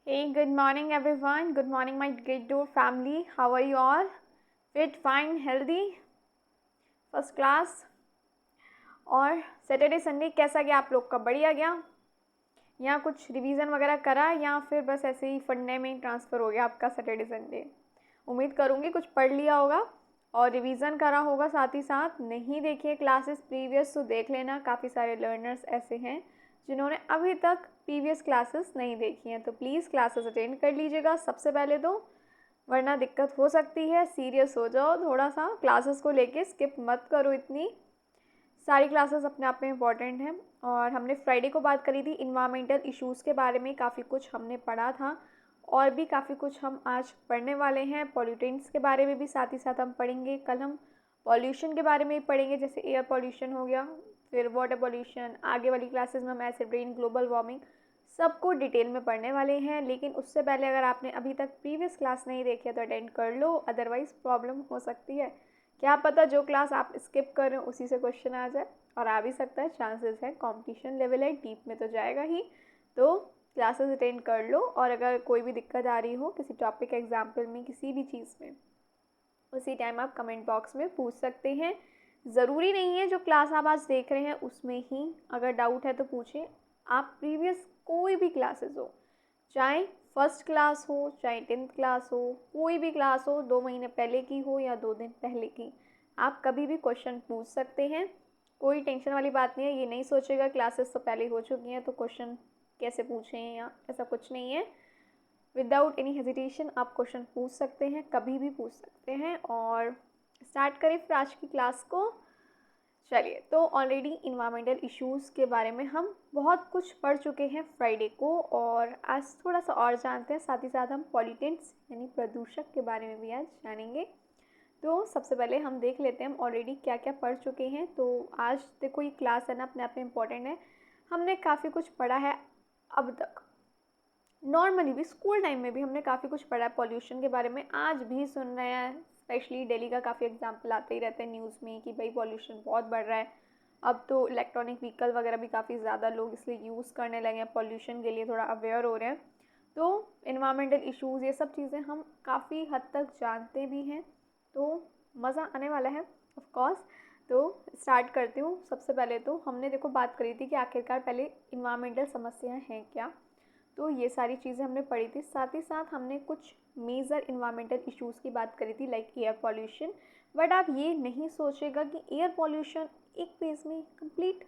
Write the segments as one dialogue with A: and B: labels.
A: Hey, good morning everyone. Good morning my great door family. How are you all? Fit, fine, healthy, first class. और Saturday Sunday कैसा गया आप लोग का? बढ़िया गया या कुछ रिवीजन वगैरह करा या फिर बस ऐसे ही फंडे में ही ट्रांसफ़र हो गया आपका सैटरडे संडे? उम्मीद करूँगी कुछ पढ़ लिया होगा और रिवीजन करा होगा साथ ही साथ। नहीं देखिए क्लासेस प्रीवियस तो देख लेना, काफ़ी सारे लर्नर्स ऐसे हैं जिन्होंने अभी तक प्रीवियस क्लासेस नहीं देखी हैं, तो प्लीज़ क्लासेस अटेंड कर लीजिएगा सबसे पहले तो, वरना दिक्कत हो सकती है। सीरियस हो जाओ थोड़ा सा, क्लासेस को लेके स्किप मत करो इतनी सारी क्लासेस अपने आप में इम्पॉर्टेंट हैं। और हमने फ्राइडे को बात करी थी इन्वायरमेंटल इश्यूज़ के बारे में, काफ़ी कुछ हमने पढ़ा था और भी काफ़ी कुछ हम आज पढ़ने वाले हैं। पॉल्यूटेंट्स के बारे में भी साथ ही साथ हम पढ़ेंगे। कल हम पॉल्यूशन के बारे में भी पढ़ेंगे, जैसे एयर पॉल्यूशन हो गया, फिर वाटर पॉल्यूशन। आगे वाली क्लासेस में हम एसिड रेन, ग्लोबल वार्मिंग सबको डिटेल में पढ़ने वाले हैं। लेकिन उससे पहले अगर आपने अभी तक प्रीवियस क्लास नहीं देखी है तो अटेंड कर लो, अदरवाइज़ प्रॉब्लम हो सकती है। क्या पता जो क्लास आप स्किप कर रहे हो उसी से क्वेश्चन आ जाए, और आ भी सकता है, चांसेस है। कंपटीशन लेवल है, डीप में तो जाएगा ही, तो क्लासेस अटेंड कर लो। और अगर कोई भी दिक्कत आ रही हो किसी टॉपिक एग्जाम्पल में, किसी भी चीज़ में, उसी टाइम आप कमेंट बॉक्स में पूछ सकते हैं। ज़रूरी नहीं है जो क्लास आप आज देख रहे हैं उसमें ही अगर डाउट है तो पूछें। आप प्रीवियस कोई भी क्लासेस हो, चाहे फर्स्ट क्लास हो, चाहे 10th क्लास हो, कोई भी क्लास हो, 2 महीने पहले की हो या 2 दिन पहले की, आप कभी भी क्वेश्चन पूछ सकते हैं। कोई टेंशन वाली बात नहीं है। ये नहीं सोचेगा क्लासेस तो पहले हो चुकी हैं तो क्वेश्चन कैसे पूछें, या ऐसा कुछ नहीं है। विदाउट एनी हेजिटेशन आप क्वेश्चन पूछ सकते हैं, कभी भी पूछ सकते हैं। और स्टार्ट करें फिर आज की क्लास को। चलिए, तो ऑलरेडी इन्वायरमेंटल इश्यूज़ के बारे में हम बहुत कुछ पढ़ चुके हैं फ्राइडे को, और आज थोड़ा सा और जानते हैं। साथ ही साथ हम पॉल्यूटेंट्स यानी प्रदूषक के बारे में भी आज जानेंगे। तो सबसे पहले हम देख लेते हैं हम ऑलरेडी क्या क्या पढ़ चुके हैं। तो आज देखो ये क्लास है ना, अपने आप में इम्पॉर्टेंट है। हमने काफ़ी कुछ पढ़ा है अब तक, नॉर्मली भी स्कूल टाइम में भी हमने काफ़ी कुछ पढ़ा है पॉल्यूशन के बारे में, आज भी सुन रहे हैं। स्पेशली दिल्ली का काफ़ी एग्जाम्पल आते ही रहते हैं न्यूज़ में कि भाई पॉल्यूशन बहुत बढ़ रहा है। अब तो इलेक्ट्रॉनिक व्हीकल वगैरह भी काफ़ी ज़्यादा लोग इसलिए यूज़ करने लगे हैं, पॉल्यूशन के लिए थोड़ा अवेयर हो रहे हैं। तो इन्वायरमेंटल इश्यूज़ ये सब चीज़ें हम काफ़ी हद तक जानते भी हैं, तो मज़ा आने वाला है ऑफ कोर्स। तो स्टार्ट करती हूँ। सबसे पहले तो हमने देखो बात करी थी कि आखिरकार पहले इन्वायरमेंटल समस्याएं हैं क्या, तो ये सारी चीज़ें हमने पढ़ी थी। साथ ही साथ हमने कुछ मेजर इन्वायरमेंटल इश्यूज़ की बात करी थी, लाइक एयर पॉल्यूशन। बट आप ये नहीं सोचेगा कि एयर पॉल्यूशन एक पेज में कंप्लीट,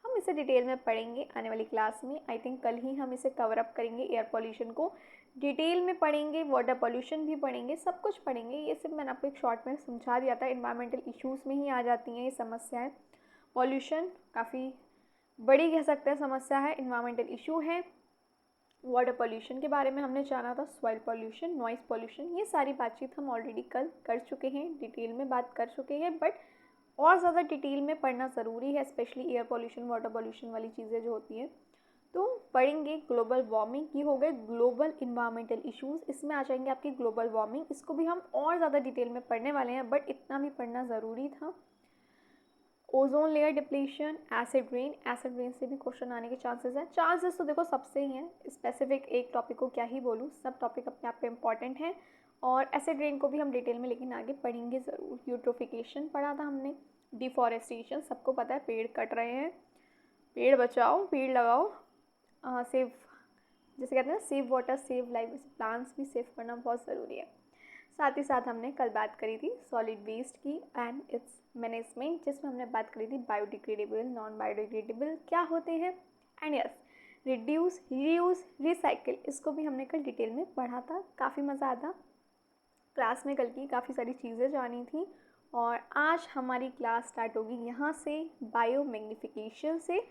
A: हम इसे डिटेल में पढ़ेंगे आने वाली क्लास में। आई थिंक कल ही हम इसे कवर अप करेंगे, एयर पॉल्यूशन को डिटेल में पढ़ेंगे, वाटर पॉल्यूशन भी पढ़ेंगे, सब कुछ पढ़ेंगे। ये सिर्फ मैंने आपको एक शॉर्ट में समझा दिया था, इन्वायरमेंटल इश्यूज़ में ही आ जाती हैं ये समस्याएँ। पॉल्यूशन काफ़ी बड़ी कह सकते हैं समस्या है, इन्वायरमेंटल इशू है। वाटर पॉल्यूशन के बारे में हमने जाना था, सॉइल पॉल्यूशन, नॉइज़ पॉल्यूशन, ये सारी बातचीत हम ऑलरेडी कल कर चुके हैं, डिटेल में बात कर चुके हैं। बट और ज़्यादा डिटेल में पढ़ना ज़रूरी है, specially air pollution, water pollution वाली चीज़ें जो होती हैं। तो पढ़ेंगे ग्लोबल वार्मिंग, ये हो गए ग्लोबल इन्वायरमेंटल इश्यूज़। इसमें आ जाएंगे आपकी ग्लोबल वार्मिंग, इसको भी हम और ज़्यादा डिटेल में पढ़ने वाले हैं, बट इतना भी पढ़ना ज़रूरी था। Ozone layer depletion, acid rain से भी क्वेश्चन आने के चांसेस हैं। चांसेस तो देखो सबसे ही हैं, स्पेसिफिक एक टॉपिक को क्या ही बोलूँ, सब टॉपिक अपने आप पे इम्पॉर्टेंट हैं। और एसिड रेन को भी हम डिटेल में लेकिन आगे पढ़ेंगे ज़रूर। यूट्रोफिकेशन पढ़ा था हमने, डिफॉरेस्टेशन, सबको पता है पेड़ कट रहे हैं, पेड़ बचाओ, पेड़ लगाओ, सेव, जैसे कहते हैं save water save life, plants भी सेव करना बहुत ज़रूरी है। साथ ही साथ हमने कल बात करी थी सॉलिड वेस्ट की एंड इट्स मैनेजमेंट, जिसमें हमने बात करी थी बायोडिग्रेडेबल, नॉन बायोडिग्रेडेबल क्या होते हैं, and yes reduce, reuse, recycle, इसको भी हमने कल डिटेल में पढ़ा था। काफ़ी मज़ा आता क्लास में कल की, काफ़ी सारी चीज़ें जानी थी। और आज हमारी क्लास स्टार्ट होगी यहाँ से, बायो मैग्नीफिकेशन से।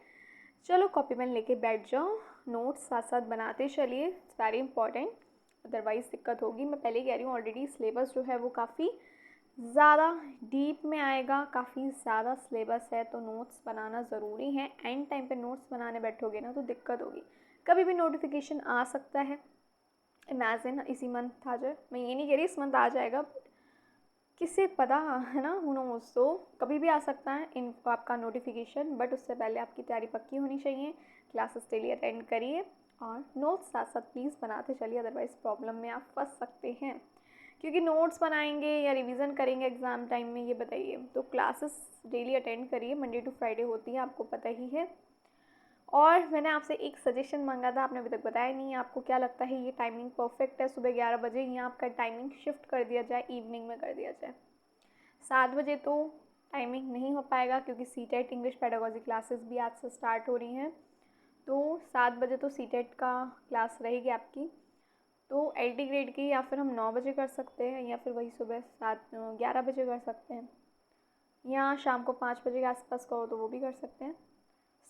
A: चलो कॉपी पेन लेके बैठ जाओ, नोट्स साथ साथ बनाते चलिए, इट्स वेरी इंपॉर्टेंट, अदरवाइज़ दिक्कत होगी। मैं पहले कह रही हूँ ऑलरेडी सिलेबस जो है वो काफ़ी ज़्यादा डीप में आएगा, काफ़ी ज़्यादा सिलेबस है, तो नोट्स बनाना ज़रूरी है। एंड टाइम पे नोट्स बनाने बैठोगे ना तो दिक्कत होगी, कभी भी नोटिफिकेशन आ सकता है। इमेजिन इसी मंथ आ जाए, मैं ये नहीं कह रही इस मंथ आ जाएगा, किसे पता है ना, हु नोज़, तो कभी भी आ सकता है इन आपका नोटिफिकेशन। बट उससे पहले आपकी तैयारी पक्की होनी चाहिए, क्लासेस डेली अटेंड करिए और नोट्स साथ साथ प्लीज़ बनाते चलिए, अदरवाइज़ प्रॉब्लम में आप फंस सकते हैं। क्योंकि नोट्स बनाएंगे या रिवीजन करेंगे एग्ज़ाम टाइम में, ये बताइए। तो क्लासेस डेली अटेंड करिए, मंडे टू फ्राइडे होती है, आपको पता ही है। और मैंने आपसे एक सजेशन मांगा था, आपने अभी तक बताया नहीं है। आपको क्या लगता है ये टाइमिंग परफेक्ट है सुबह 11 बजे, या आपका टाइमिंग शिफ्ट कर दिया जाए, इवनिंग में कर दिया जाए? 7 बजे तो टाइमिंग नहीं हो पाएगा, क्योंकि सीटेट इंग्लिश पेडागोजी क्लासेस भी आज से स्टार्ट हो रही हैं। तो 7 बजे तो सीटेट का क्लास रहेगी आपकी। तो एलटी ग्रेड की या फिर हम 9 बजे कर सकते हैं, या फिर वही सुबह 11 बजे कर सकते हैं, या शाम को 5 बजे के आसपास का हो तो वो भी कर सकते हैं।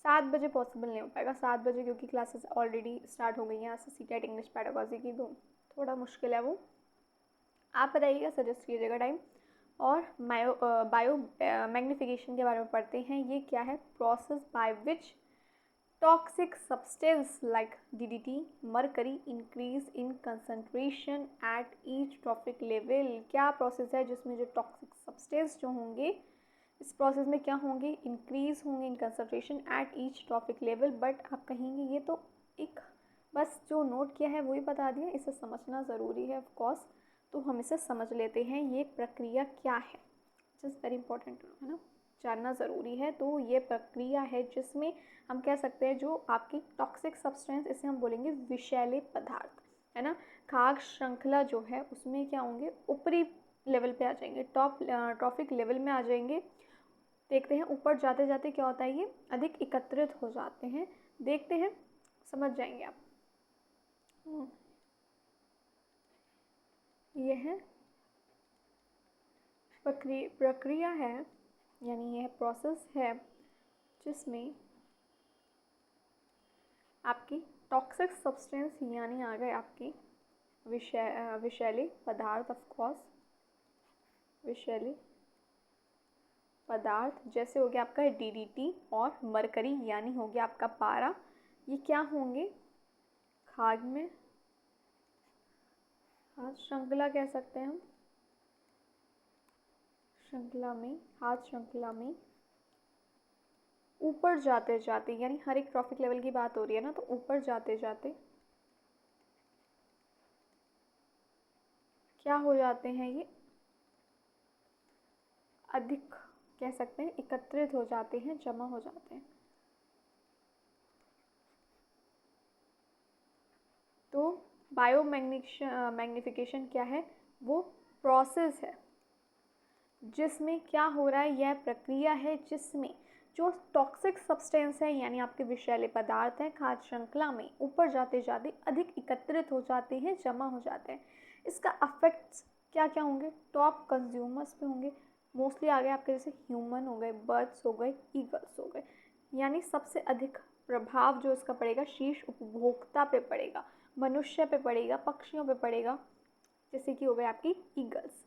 A: 7 बजे पॉसिबल नहीं हो पाएगा, 7 बजे क्योंकि क्लासेस ऑलरेडी स्टार्ट हो गई हैं आज से सीटेट इंग्लिश पेडागोजी की, तो थोड़ा मुश्किल है वो। आप बताइएगा, सजेस्ट कीजिएगा टाइम। और बायो मैग्नीफिकेशन के बारे में पढ़ते हैं। ये क्या है? Process by which toxic substance like DDT, mercury increase in concentration at each trophic level. क्या प्रोसेस है जिसमें जो टॉक्सिक सब्सटेंस जो होंगे, इस प्रोसेस में क्या होंगे? इंक्रीज होंगे in concentration at each trophic level. But आप कहेंगे ये तो एक बस जो नोट किया है वही बता दिया, इसे समझना ज़रूरी है ऑफकोर्स। तो हम इसे समझ लेते हैं, ये प्रक्रिया क्या है, जस्ट वेरी इंपॉर्टेंट है ना, जानना ज़रूरी है। तो ये प्रक्रिया है जिसमें हम कह सकते हैं जो आपकी टॉक्सिक सब्सटेंस, इसे हम बोलेंगे विषैले पदार्थ, है ना। खाद्य श्रृंखला जो है उसमें क्या होंगे? ऊपरी लेवल पे आ जाएंगे, ट्रॉफिक लेवल में आ जाएंगे। देखते हैं ऊपर जाते जाते क्या होता है, ये अधिक एकत्रित हो जाते हैं। देखते हैं, समझ जाएंगे आप। यह प्रक्रिया है, यानी यह प्रोसेस है जिसमें आपकी टॉक्सिक सब्सटेंस, यानी आ गए आपकी विषैले पदार्थ, ऑफ कोर्स विषैले पदार्थ, जैसे हो गया आपका DDT और मरकरी, यानी हो गया आपका पारा। ये क्या होंगे? खाद्य में, खाद्य श्रृंखला कह सकते हैं हम, खाद्य श्रृंखला में ऊपर जाते जाते, यानी हर एक ट्रॉफिक लेवल की बात हो रही है ना, तो ऊपर जाते जाते क्या हो जाते हैं? ये अधिक कह सकते हैं, एकत्रित हो जाते हैं, जमा हो जाते हैं। तो बायो मैग्नीफिकेशन क्या है? वो प्रोसेस है जिसमें क्या हो रहा है, यह प्रक्रिया है जिसमें जो टॉक्सिक सब्सटेंस है, यानी आपके विषैले पदार्थ हैं, खाद्य श्रृंखला में ऊपर जाते जाते अधिक एकत्रित हो जाते हैं, जमा हो जाते हैं। इसका अफेक्ट्स क्या क्या होंगे? टॉप कंज्यूमर्स पे होंगे, मोस्टली आ गए आपके, जैसे ह्यूमन हो गए, बर्ड्स हो गए, ईगल्स हो गए। यानी सबसे अधिक प्रभाव जो इसका पड़ेगा शीर्ष उपभोक्ता पे पड़ेगा, मनुष्य पे पड़ेगा, पक्षियों पे पड़ेगा, जैसे कि हो गए आपकी ईगल्स।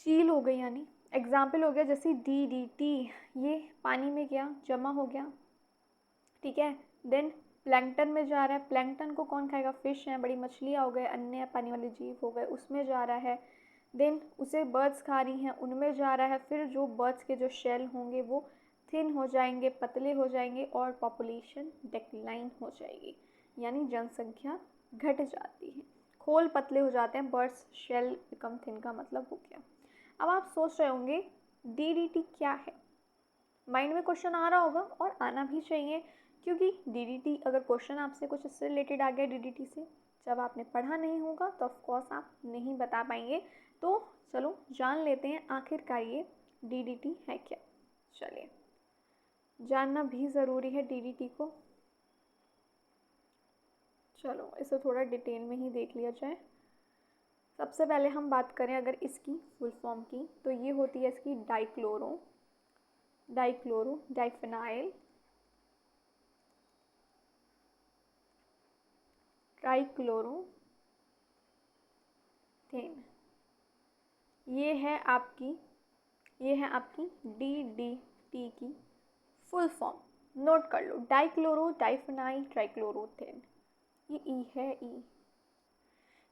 A: चील हो गई, यानी एग्जाम्पल हो गया जैसे DDT, ये पानी में क्या जमा हो गया, ठीक है। देन प्लैंकटन में जा रहा है, प्लैंकटन को कौन खाएगा? फिश हैं, बड़ी मछलियाँ हो गए, अन्य पानी वाले जीव हो गए, उसमें जा रहा है। देन उसे बर्ड्स खा रही हैं, उनमें जा रहा है। फिर जो बर्ड्स के जो शेल होंगे वो थिन हो जाएंगे, पतले हो जाएंगे, और पॉपुलेशन डिक्लाइन हो जाएगी, यानी जनसंख्या घट जाती है। खोल पतले हो जाते हैं, बर्ड्स शेल बिकम थिन का मतलब हो गया। अब आप सोच रहे होंगे DDT क्या है? माइंड में क्वेश्चन आ रहा होगा, और आना भी चाहिए, क्योंकि DDT अगर क्वेश्चन आपसे कुछ इससे रिलेटेड आ गया DDT से, जब आपने पढ़ा नहीं होगा तो ऑफकोर्स आप नहीं बता पाएंगे। तो चलो जान लेते हैं आखिरकार ये DDT है क्या। चलिए, जानना भी ज़रूरी है DDT को। चलो इसे थोड़ा डिटेल में ही देख लिया जाए। सबसे पहले हम बात करें अगर इसकी फुल फॉर्म की, तो ये होती है इसकी डाइफेनाइल ट्राइक्लोरोथेन। ये है आपकी DDT की फुल फॉर्म। नोट कर लो, डाइफेनाइल ट्राइक्लोरोथेन, ये ई है, ई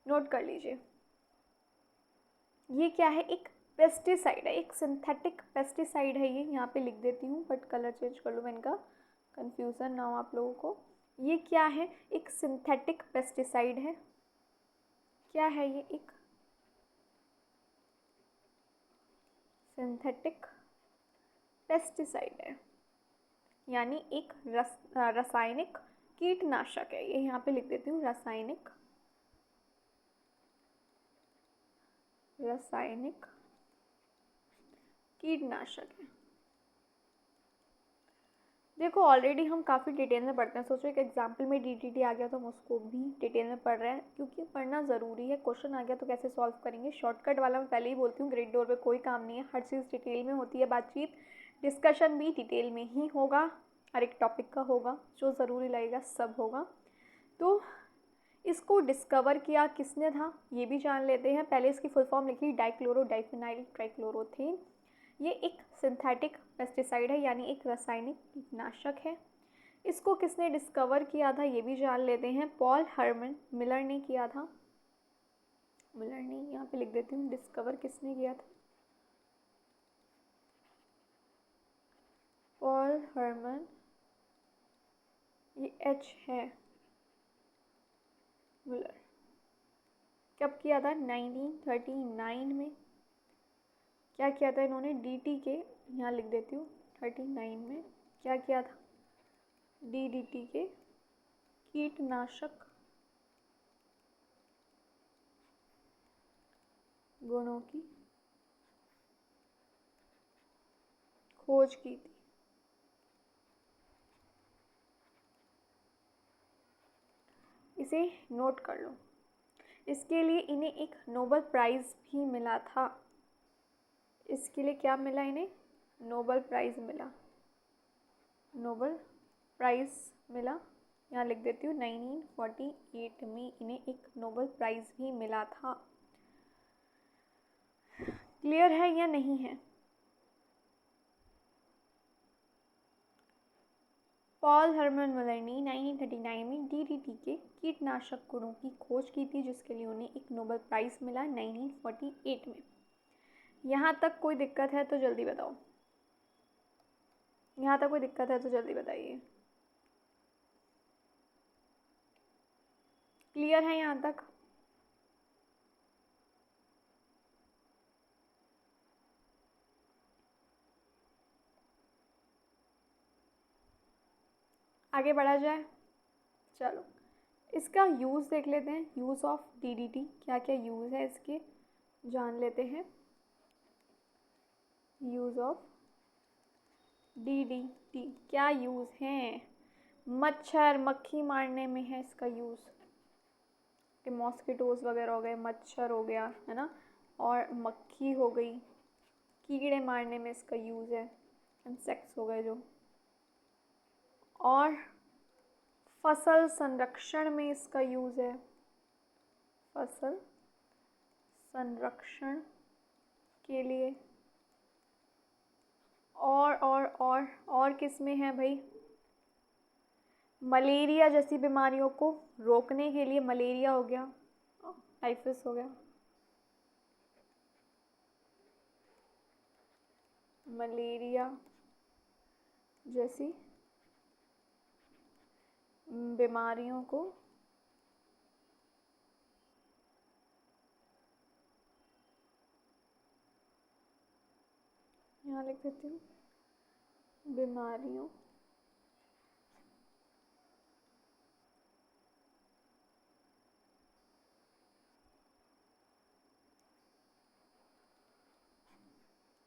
A: नोट कर लीजिए। ये क्या है? एक पेस्टिसाइड है, एक सिंथेटिक पेस्टिसाइड है ये। यहाँ पे लिख देती हूँ, बट कलर चेंज कर लो, मैं इनका कन्फ्यूज़न ना हो आप लोगों को। ये क्या है? एक सिंथेटिक पेस्टिसाइड है। क्या है ये? एक सिंथेटिक पेस्टिसाइड है, यानी एक रासायनिक कीटनाशक है। ये यहाँ पे लिख देती हूँ, रासायनिक कीटनाशक है। देखो ऑलरेडी हम काफ़ी डिटेल में पढ़ते हैं, सोचो एक एग्जाम्पल में डीटीटी आ गया तो हम उसको भी डिटेल में पढ़ रहे हैं, क्योंकि पढ़ना ज़रूरी है। क्वेश्चन आ गया तो कैसे सॉल्व करेंगे? शॉर्टकट वाला मैं पहले ही बोलती हूँ, ग्रेड डोर पे कोई काम नहीं है, हर चीज़ डिटेल में होती है। बातचीत डिस्कशन भी डिटेल में ही होगा, हर एक टॉपिक का होगा, जो ज़रूरी लगेगा सब होगा। तो इसको डिस्कवर किया किसने था ये भी जान लेते हैं। पहले इसकी फुल फॉर्म लिखी, डाइक्लोरो डाइफिनाइल ट्राइक्लोरोथेन। ये एक सिंथेटिक पेस्टिसाइड है, यानी एक रासायनिक कीटनाशक है। इसको किसने डिस्कवर किया था ये भी जान लेते हैं। पॉल हरमन मिलर ने किया था। मिलर ने, यहाँ पे लिख देती हूँ, डिस्कवर किसने किया था? पॉल हरमन, ये एच है, मिलर। कब किया था? 1939 में। क्या किया था इन्होंने? डीटी के, यहाँ लिख देती हूँ, 39 में क्या किया था? डीडीटी के कीटनाशक गुणों की खोज की थी। इसे नोट कर लो। इसके लिए इन्हें एक नोबेल प्राइज़ भी मिला था। इसके लिए क्या मिला इन्हें? नोबेल प्राइज़ मिला। नोबेल प्राइज़ मिला, यहाँ लिख देती हूँ, 1948 में इन्हें एक नोबेल प्राइज़ भी मिला था। क्लियर है या नहीं है? पॉल हरमन मिलर ने 1939 में डीडीटी के कीटनाशक गुणों की खोज की थी, जिसके लिए उन्हें एक नोबेल प्राइज़ मिला 1948 में। यहाँ तक कोई दिक्कत है तो जल्दी बताओ। यहाँ तक कोई दिक्कत है तो जल्दी बताइए। क्लियर है यहाँ तक? आगे बढ़ा जाए, चलो इसका यूज़ देख लेते हैं। यूज़ ऑफ डीडीटी, क्या क्या यूज़ है इसके जान लेते हैं। यूज़ ऑफ डीडीटी क्या यूज़ हैं? मच्छर मक्खी मारने में है इसका यूज़, कि मॉस्किटोज़ वगैरह हो गए, मच्छर हो गया है ना, और मक्खी हो गई, कीड़े मारने में इसका यूज़ है, इंसेक्ट्स हो गए जो। और फसल संरक्षण में इसका यूज़ है, फसल संरक्षण के लिए। और किस में है भाई? मलेरिया जैसी बीमारियों को रोकने के लिए, मलेरिया हो गया, टाइफस हो गया, मलेरिया जैसी बीमारियों को यहाँ लिख देती हूँ, बीमारियों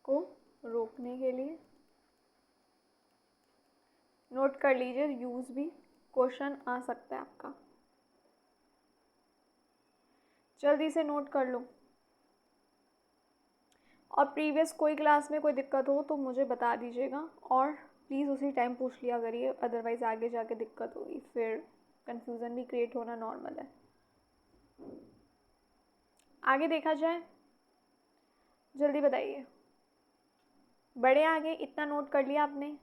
A: को रोकने के लिए। नोट कर लीजिए, यूज़ भी क्वेश्चन आ सकता है आपका, जल्दी से नोट कर लो। और प्रीवियस कोई क्लास में कोई दिक्कत हो तो मुझे बता दीजिएगा, और प्लीज़ उसी टाइम पूछ लिया करिए, अदरवाइज़ आगे जाके दिक्कत होगी, फिर कंफ्यूजन भी क्रिएट होना नॉर्मल है। आगे देखा जाए, जल्दी बताइए। बड़े आगे, इतना नोट कर लिया आपने?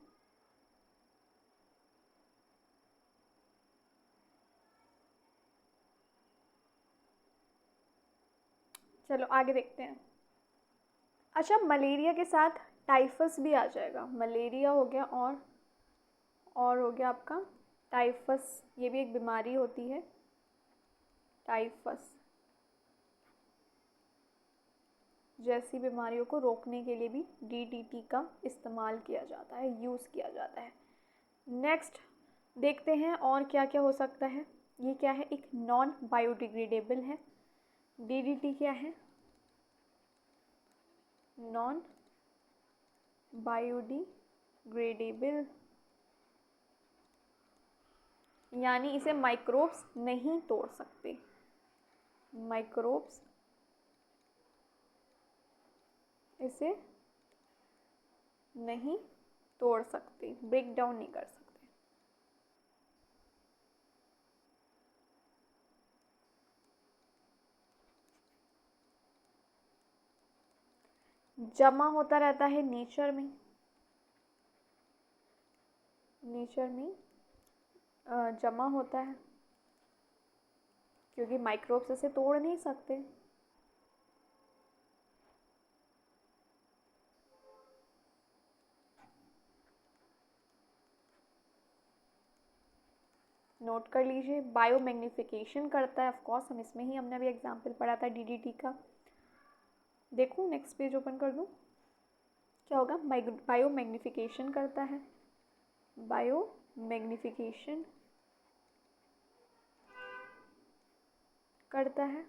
A: चलो आगे देखते हैं। अच्छा, मलेरिया के साथ टाइफस भी आ जाएगा। मलेरिया हो गया, और हो गया आपका टाइफस, ये भी एक बीमारी होती है, टाइफस जैसी बीमारियों को रोकने के लिए भी डीडीटी का इस्तेमाल किया जाता है, यूज़ किया जाता है। नेक्स्ट देखते हैं और क्या क्या हो सकता है। ये क्या है, एक नॉन बायोडिग्रेडेबल है। डीडीटी क्या है, नॉन बायोडिग्रेडेबल, यानी इसे माइक्रोब्स नहीं तोड़ सकते, माइक्रोब्स इसे नहीं तोड़ सकते, ब्रेक डाउन नहीं कर सकते। जमा होता रहता है नेचर में, नेचर में जमा होता है क्योंकि माइक्रोब्स इसे तोड़ नहीं सकते। नोट कर लीजिए, बायोमैग्निफिकेशन करता है, ऑफ कोर्स हम इसमें ही हमने अभी एग्जांपल पढ़ा था डीडीटी का। देखो नेक्स्ट पेज ओपन कर दूँ, क्या होगा, बायोमैग्निफिकेशन करता है, बायोमैग्निफिकेशन करता है।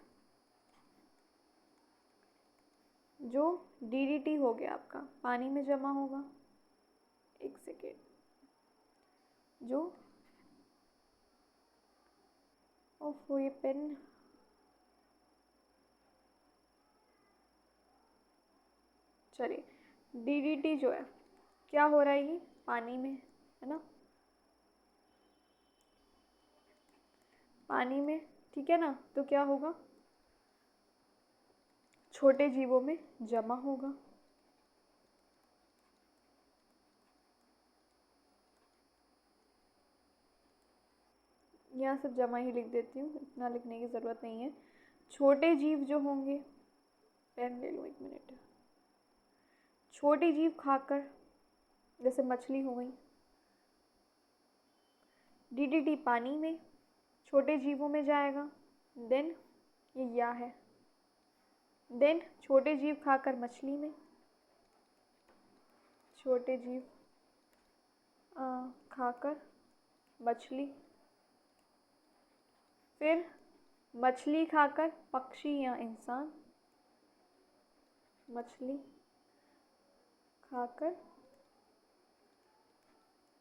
A: जो डीडीटी हो गया आपका पानी में जमा होगा, एक सेकेंड, जो ओफो ये पेन, चलिए डीडीटी जो है क्या हो रहा है, ये पानी में है ना, पानी में, ठीक है ना, तो क्या होगा, छोटे जीवों में जमा होगा। यहाँ सब जमा ही लिख देती हूँ, इतना लिखने की ज़रूरत नहीं है। छोटे जीव जो होंगे, पेन ले लो एक मिनट, छोटे जीव खाकर, जैसे मछली हो गई, डीडीटी पानी में छोटे जीवों में जाएगा, देन ये या है, देन छोटे जीव खाकर मछली में, छोटे जीव खाकर मछली, फिर मछली खाकर पक्षी या इंसान, मछली खाकर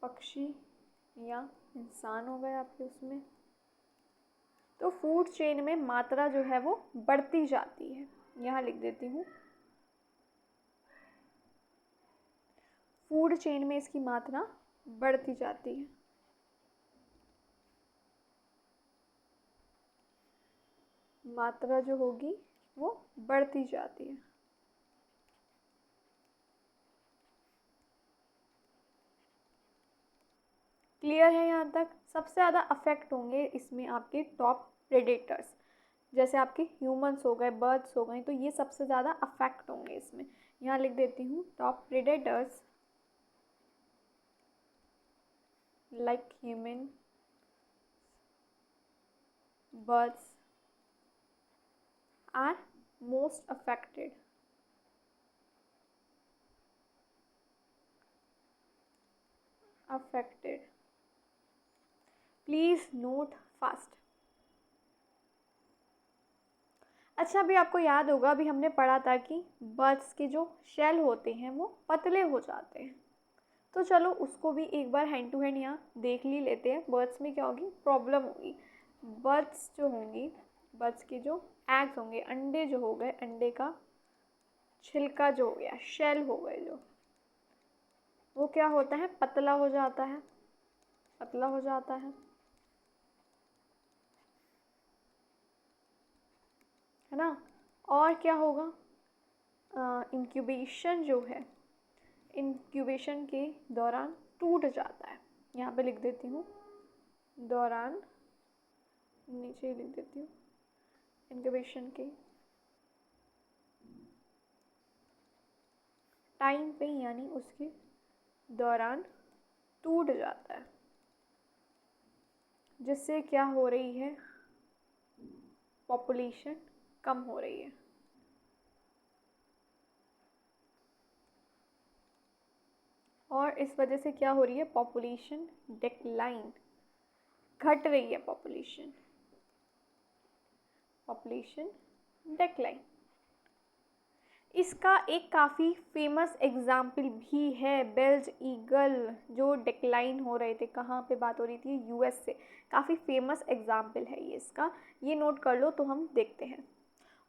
A: पक्षी या इंसान हो गए आपके उसमें। तो फूड चेन में मात्रा जो है वो बढ़ती जाती है, यहाँ लिख देती हूँ, फूड चेन में इसकी मात्रा बढ़ती जाती है। मात्रा जो होगी वो बढ़ती जाती है। क्लियर है यहाँ तक? सबसे ज़्यादा अफेक्ट होंगे इसमें आपके टॉप प्रेडेटर्स, जैसे आपके ह्यूमंस हो गए, बर्ड्स हो गए, तो ये सबसे ज़्यादा अफेक्ट होंगे इसमें। यहाँ लिख देती हूँ, top predators like human, birds are most affected, affected, please note fast. अच्छा, अभी आपको याद होगा, अभी हमने पढ़ा था कि बर्ड्स के जो शेल होते हैं वो पतले हो जाते हैं, तो चलो उसको भी एक बार हैंड टू हैंड यहाँ देख ली लेते हैं। बर्ड्स में क्या होगी, प्रॉब्लम होगी, बर्ड्स जो होंगी, बर्ड्स के जो एग्स होंगे, अंडे जो हो गए, अंडे का छिलका जो हो गया, शेल हो गए जो, वो क्या होता है, पतला हो जाता है, पतला हो जाता है ना। और क्या होगा, इंक्यूबेशन जो है, इंक्यूबेशन के दौरान टूट जाता है, यहाँ पे लिख देती हूँ, दौरान, नीचे लिख देती हूँ, इंक्यूबेशन के टाइम पे यानी उसके दौरान टूट जाता है। जिससे क्या हो रही है, पॉपुलेशन कम हो रही है। और इस वजह से क्या हो रही है, पॉपुलेशन डिक्लाइन, घट रही है पॉपुलेशन, पॉपुलेशन डिक्लाइन। इसका एक काफ़ी फेमस एग्जाम्पल भी है, बेल्ज ईगल, जो डिक्लाइन हो रहे थे, कहाँ पे बात हो रही थी, यूएस से। काफ़ी फेमस एग्जाम्पल है ये इसका, ये नोट कर लो। तो हम देखते हैं।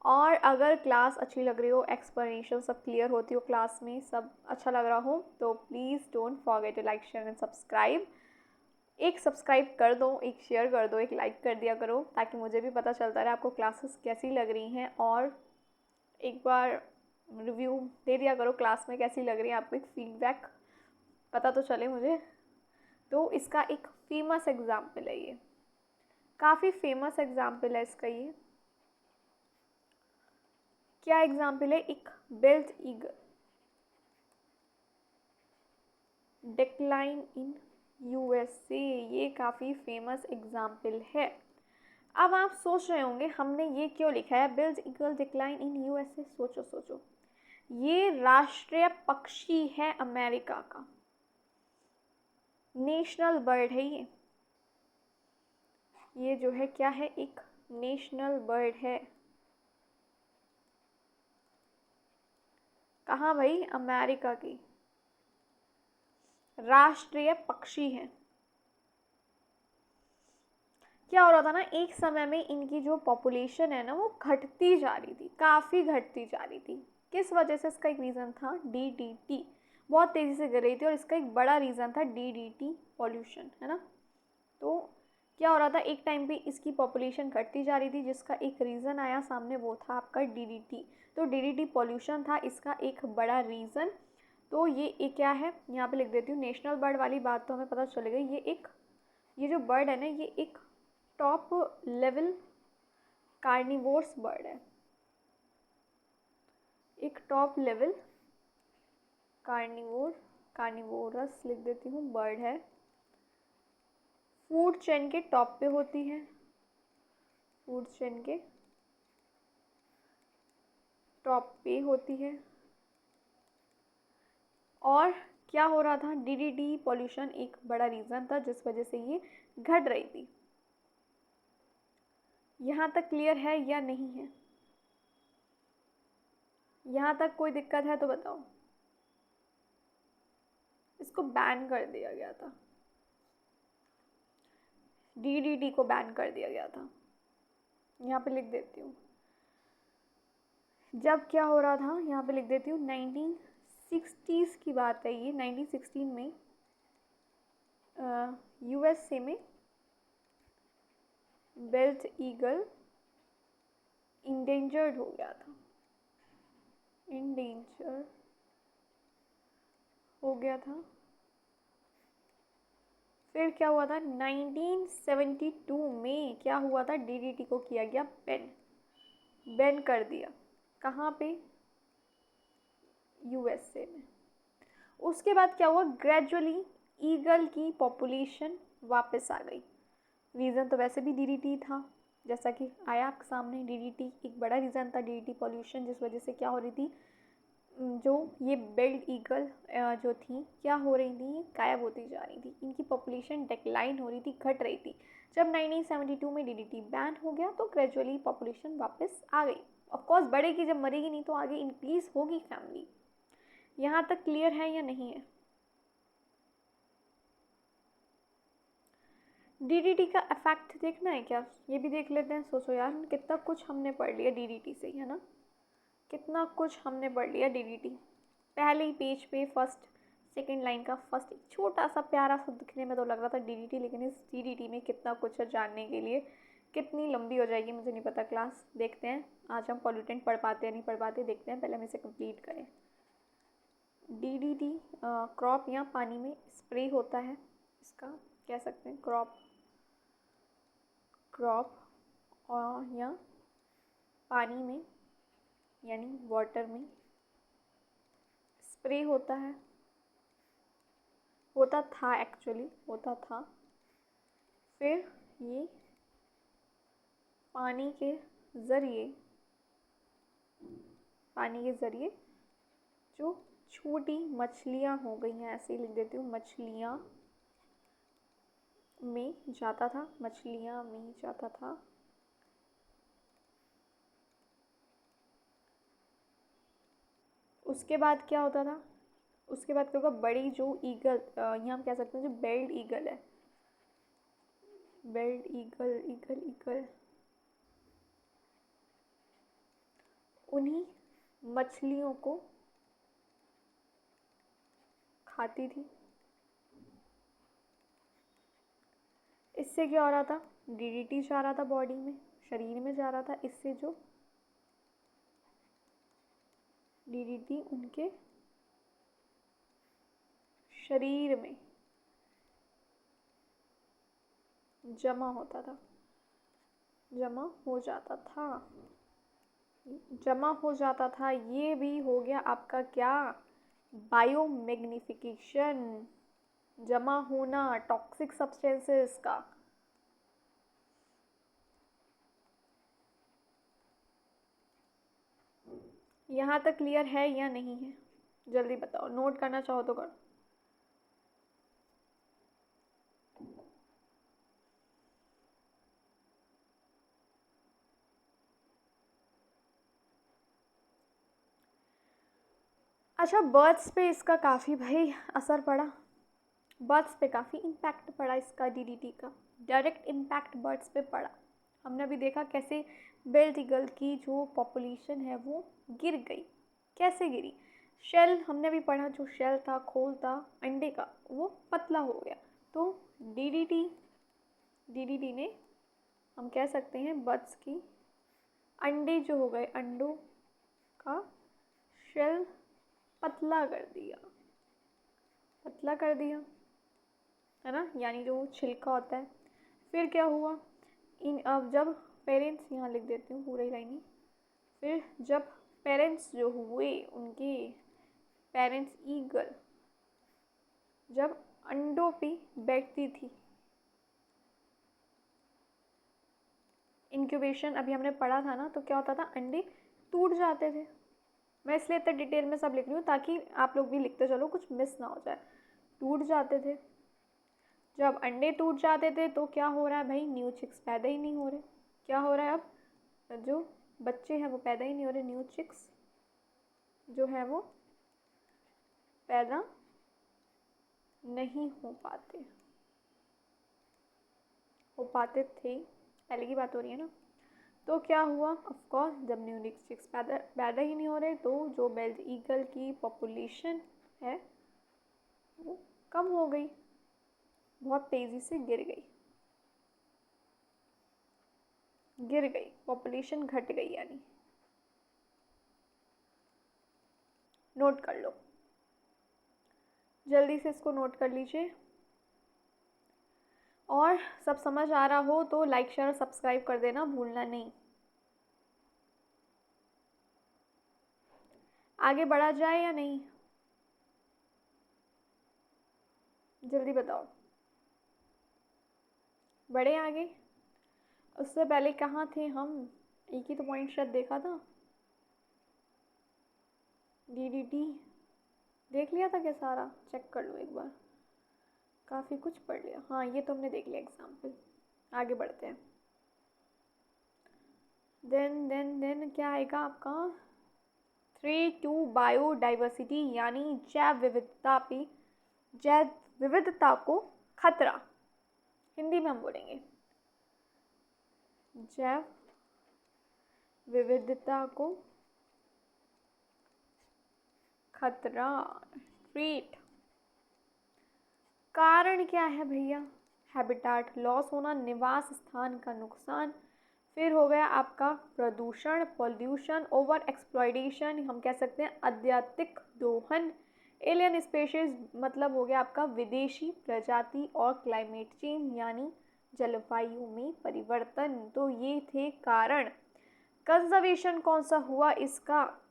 A: और अगर क्लास अच्छी लग रही हो, एक्सप्लेनेशन सब क्लियर होती हो क्लास में, सब अच्छा लग रहा हो, तो please don't forget to like share and subscribe. एक सब्सक्राइब कर दो, एक शेयर कर दो, एक लाइक कर दिया करो, ताकि मुझे भी पता चलता रहे आपको क्लासेस कैसी लग रही हैं। और एक बार रिव्यू दे दिया करो क्लास में कैसी लग रही है, आपको एक फीडबैक पता तो चले मुझे। तो इसका एक फेमस एग्जाम्पल है ये, काफ़ी फेमस एग्जाम्पल है इसका ये। क्या एग्जाम्पल है, एक Blaise eagle, decline in USA, ये काफ़ी फेमस एग्जाम्पल है। अब आप सोच रहे होंगे हमने ये क्यों लिखा है, Blaise eagle decline in USA. सोचो सोचो, ये राष्ट्रीय पक्षी है अमेरिका का, नेशनल बर्ड है ये जो है क्या है, एक नेशनल बर्ड है। कहाँ भाई, अमेरिका की राष्ट्रीय पक्षी है। क्या हो रहा था ना, एक समय में इनकी जो पॉपुलेशन है ना, वो घटती जा रही थी, काफ़ी घटती जा रही थी। किस वजह से, इसका एक रीज़न था डीडीटी, बहुत तेज़ी से गिर रही थी, और इसका एक बड़ा रीज़न था डीडीटी पॉल्यूशन, है ना। तो क्या हो रहा था, एक टाइम पे इसकी पॉपुलेशन घटती जा रही थी, जिसका एक रीज़न आया सामने, वो था आपका डीडीटी। तो डीडीटी पॉल्यूशन था इसका एक बड़ा रीज़न। तो ये एक क्या है, यहाँ पे लिख देती हूँ, नेशनल बर्ड वाली बात तो हमें पता चल गई। ये जो बर्ड है ना, ये एक टॉप लेवल कार्निवोर्स बर्ड है, एक टॉप लेवल कार्निवोरस लिख देती हूँ, बर्ड है। फूड चेन के टॉप पे होती है, फूड चेन के टॉप पे होती है। और क्या हो रहा था, डीडीटी पॉल्यूशन एक बड़ा रीज़न था जिस वजह से ये घट रही थी। यहाँ तक क्लियर है या नहीं है, यहाँ तक कोई दिक्कत है तो बताओ। इसको बैन कर दिया गया था, डीडीटी को बैन कर दिया गया था। यहाँ पे लिख देती हूँ, जब क्या हो रहा था, यहाँ पे लिख देती हूँ, 1960s की बात है ये। 1916 में यूएसए में बेल्ट ईगल इंडेंजर्ड हो गया था, इंडेंजर हो गया था। फिर क्या हुआ था, 1972 में क्या हुआ था, डीडीटी को किया गया बैन कर दिया। कहाँ पे, यूएसए में। उसके बाद क्या हुआ, ग्रेजुअली ईगल की पॉपुलेशन वापस आ गई। रीज़न तो वैसे भी डीडीटी था, जैसा कि आया आपके सामने। डीडीटी एक बड़ा रीज़न था, डीडीटी पॉल्यूशन, जिस वजह से क्या हो रही थी, जो ये बेल्ट ईगल जो थी, क्या हो रही थी, गायब होती जा रही थी, इनकी पॉपुलेशन डिक्लाइन हो रही थी, घट रही थी। जब 1972 में डीडीटी बैन हो गया तो ग्रेजुअली पॉपुलेशन वापस आ गई। ऑफकोर्स बढ़ेगी, जब मरेगी नहीं तो आगे इंक्रीज होगी फैमिली। यहाँ तक क्लियर है या नहीं है। डीडीटी का इफेक्ट देखना है क्या, ये भी देख लेते हैं। सोचो यार, कितना कुछ हमने पढ़ लिया डीडीटी से, है ना, कितना कुछ हमने पढ़ लिया डीडीटी। पहले ही पेज पे फर्स्ट सेकंड लाइन का फर्स्ट एक छोटा सा प्यारा सा दिखने में तो लग रहा था डीडीटी, लेकिन इस डीडीटी में कितना कुछ है जानने के लिए। कितनी लंबी हो जाएगी मुझे नहीं पता क्लास, देखते हैं आज हम पॉल्यूटेंट पढ़ पाते हैं नहीं पढ़ पाते, देखते हैं, पहले हम इसे कंप्लीट करें। डीडीटी क्रॉप या पानी में स्प्रे होता है, इसका कह सकते हैं क्रॉप या पानी में यानी वाटर में स्प्रे होता है, होता था एक्चुअली, होता था। फिर ये पानी के ज़रिए जो छोटी मछलियाँ हो गई हैं, ऐसे ही लिख देती हूँ, मछलियाँ में जाता था। उसके बाद क्या होता था? उसके बाद क्या होगा? बड़ी जो ईगल, यहाँ हम कह सकते हैं जो बेल्ड ईगल है, बेल्ड ईगल उन्हीं मछलियों को खाती थी। इससे क्या हो रहा था? डीडीटी जा रहा था बॉडी में, शरीर में जा रहा था। इससे जो डीडीटी उनके शरीर में जमा हो जाता था। ये भी हो गया आपका क्या? बायोमैग्निफिकेशन, जमा होना टॉक्सिक सब्सटेंसेस का। यहाँ तक क्लियर है या नहीं है? जल्दी बताओ, नोट करना चाहो तो करो। अच्छा, बर्ड्स पे इसका काफ़ी भाई असर पड़ा, बर्ड्स पे काफ़ी इम्पैक्ट पड़ा इसका, डीडीटी का डायरेक्ट इम्पैक्ट बर्ड्स पे पड़ा। हमने अभी देखा कैसे बेल्ट ईगल की जो पॉपुलेशन है वो गिर गई। कैसे गिरी? शेल हमने भी पढ़ा, जो शेल था, खोल था अंडे का, वो पतला हो गया। तो डीडीटी ने, हम कह सकते हैं, बर्ड्स की अंडे जो हो गए, अंडों का शेल पतला कर दिया, है ना, यानी जो छिलका होता है। फिर क्या हुआ? अब जब पेरेंट्स, यहाँ लिख देती हूँ पूरी लाइन, फिर जब पेरेंट्स जो हुए, उनके पेरेंट्स ईगल जब अंडों पे बैठती थी, इंक्यूबेशन अभी हमने पढ़ा था ना, तो क्या होता था? अंडे टूट जाते थे। मैं इसलिए इतना डिटेल में सब लिख रही हूँ ताकि आप लोग भी लिखते चलो, कुछ मिस ना हो जाए। टूट जाते थे। जब अंडे टूट जाते थे तो क्या हो रहा है भाई? न्यू चिक्स पैदा ही नहीं हो रहे। क्या हो रहा है? अब जो बच्चे हैं वो पैदा ही नहीं हो रहे, न्यू चिक्स जो है वो पैदा नहीं हो पाते थे, पहले की बात हो रही है ना। तो क्या हुआ? ऑफ कोर्स, जब न्यू चिक्स पैदा ही नहीं हो रहे तो जो बेल्ट ईगल की पॉपुलेशन है वो कम हो गई, बहुत तेज़ी से गिर गई, पॉपुलेशन घट गई। यानी नोट कर लो, जल्दी से इसको नोट कर लीजिए। और सब समझ आ रहा हो तो लाइक शेयर और सब्सक्राइब कर देना, भूलना नहीं। आगे बढ़ा जाए या नहीं? जल्दी बताओ, बढ़े आगे? उससे पहले कहाँ थे हम? एक ही तो पॉइंट शायद देखा था, डीडीटी देख लिया था क्या सारा? चेक कर लो एक बार, काफ़ी कुछ पढ़ लिया। हाँ, ये तो हमने देख लिया एग्जाम्पल। आगे बढ़ते हैं। देन क्या आएगा आपका? 3 बायोडाइवर्सिटी, यानी जैव विविधता को खतरा। हिंदी में हम बोलेंगे जैव विविधता को खतरा, थ्रेट। कारण क्या है भैया? हैबिटाट लॉस होना, निवास स्थान का नुकसान। फिर हो गया आपका प्रदूषण, पॉल्यूशन, ओवर एक्सप्लॉयटेशन, हम कह सकते हैं अत्यधिक दोहन। एलियन स्पेशीज मतलब हो गया आपका विदेशी प्रजाति, और क्लाइमेट चेंज यानी जलवायु में परिवर्तन। तो ये थे कारण। कंजर्वेशन कौन सा हुआ इसका?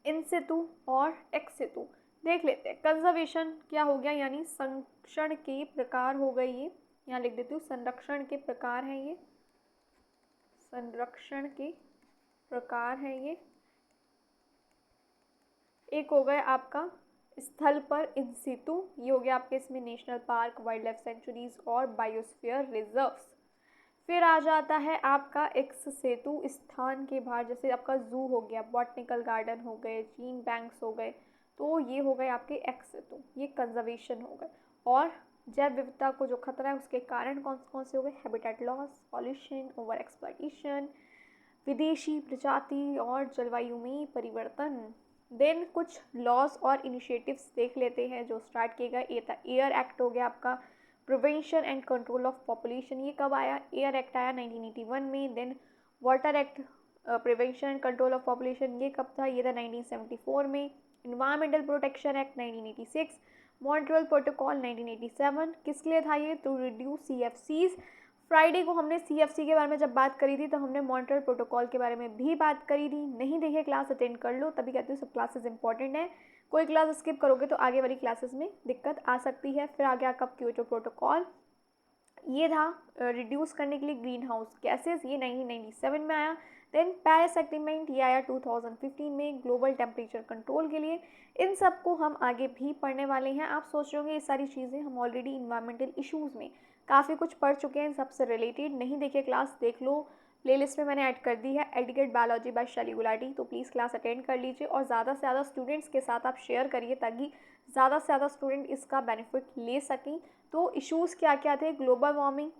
A: इन सितु और एक्स सितु देख लेते हैं। कंजर्वेशन क्या हो गया? यानी संरक्षण के प्रकार हो गए ये, यहाँ लिख देती हूँ, संरक्षण के प्रकार हैं ये, संरक्षण के प्रकार हैं ये। एक हो गया आपका स्थल पर इन सितु, ये हो गया आपके इसमें national park, wild life sanctuaries और बायोस्फीयर रिजर्व्स। फिर आ जाता है आपका एक्स सेतु, स्थान के बाहर, जैसे आपका जू हो गया, बॉटनिकल गार्डन हो गए, जीन बैंक्स हो गए, तो ये हो गए आपके एक्स सेतु, ये कंजर्वेशन हो गए। और जैव विविधता को जो खतरा है उसके कारण कौन कौन से हो गए, habitat loss, pollution, over exploitation, विदेशी प्रजाति और जलवायु में परिवर्तन। देन कुछ लॉज और इनिशिएटिव्स देख लेते हैं जो स्टार्ट किए गए। एयर एक्ट हो गया आपका, prevention and control of population, ये कब आया, एयर एक्ट आया 1981 में। Then water act, prevention and control of population, ये कब था, ये था 1974 में। Environmental protection act 1986, Montreal protocol 1987, किसके लिए था ये, टू रिड्यूस CFCs। फ्राइडे को हमने CFC के बारे में जब बात करी थी तो हमने मॉन्ट्रियल प्रोटोकॉल के बारे में भी बात करी थी। नहीं देखिए क्लास, अटेंड कर लो, तभी कहती हूँ सब क्लासेस इंपॉर्टेंट है। कोई क्लास स्किप करोगे तो आगे वाली क्लासेस में दिक्कत आ सकती है। फिर आ गया आपका क्योटो प्रोटोकॉल, ये था रिड्यूस करने के लिए ग्रीन हाउस गैसेज, ये 1997 में आया। देन पेरिस एग्रीमेंट, ये आया 2015 में ग्लोबल टेम्परेचर कंट्रोल के लिए। इन सब को हम आगे भी पढ़ने वाले हैं। आप सोच रहे होंगे ये सारी चीज़ें हम ऑलरेडी इन्वायरमेंटल इश्यूज़ में काफ़ी कुछ पढ़ चुके हैं, सबसे रिलेटेड। नहीं देखिए क्लास, देख लो, प्लेलिस्ट में मैंने ऐड कर दी है एडुकेट बायोलॉजी बाय शैली गुलाटी, तो प्लीज़ क्लास अटेंड कर लीजिए और ज़्यादा से ज़्यादा स्टूडेंट्स के साथ आप शेयर करिए ताकि ज़्यादा से ज़्यादा स्टूडेंट इसका बेनिफिट ले सकें। तो इश्यूज़ क्या क्या थे, ग्लोबल वार्मिंग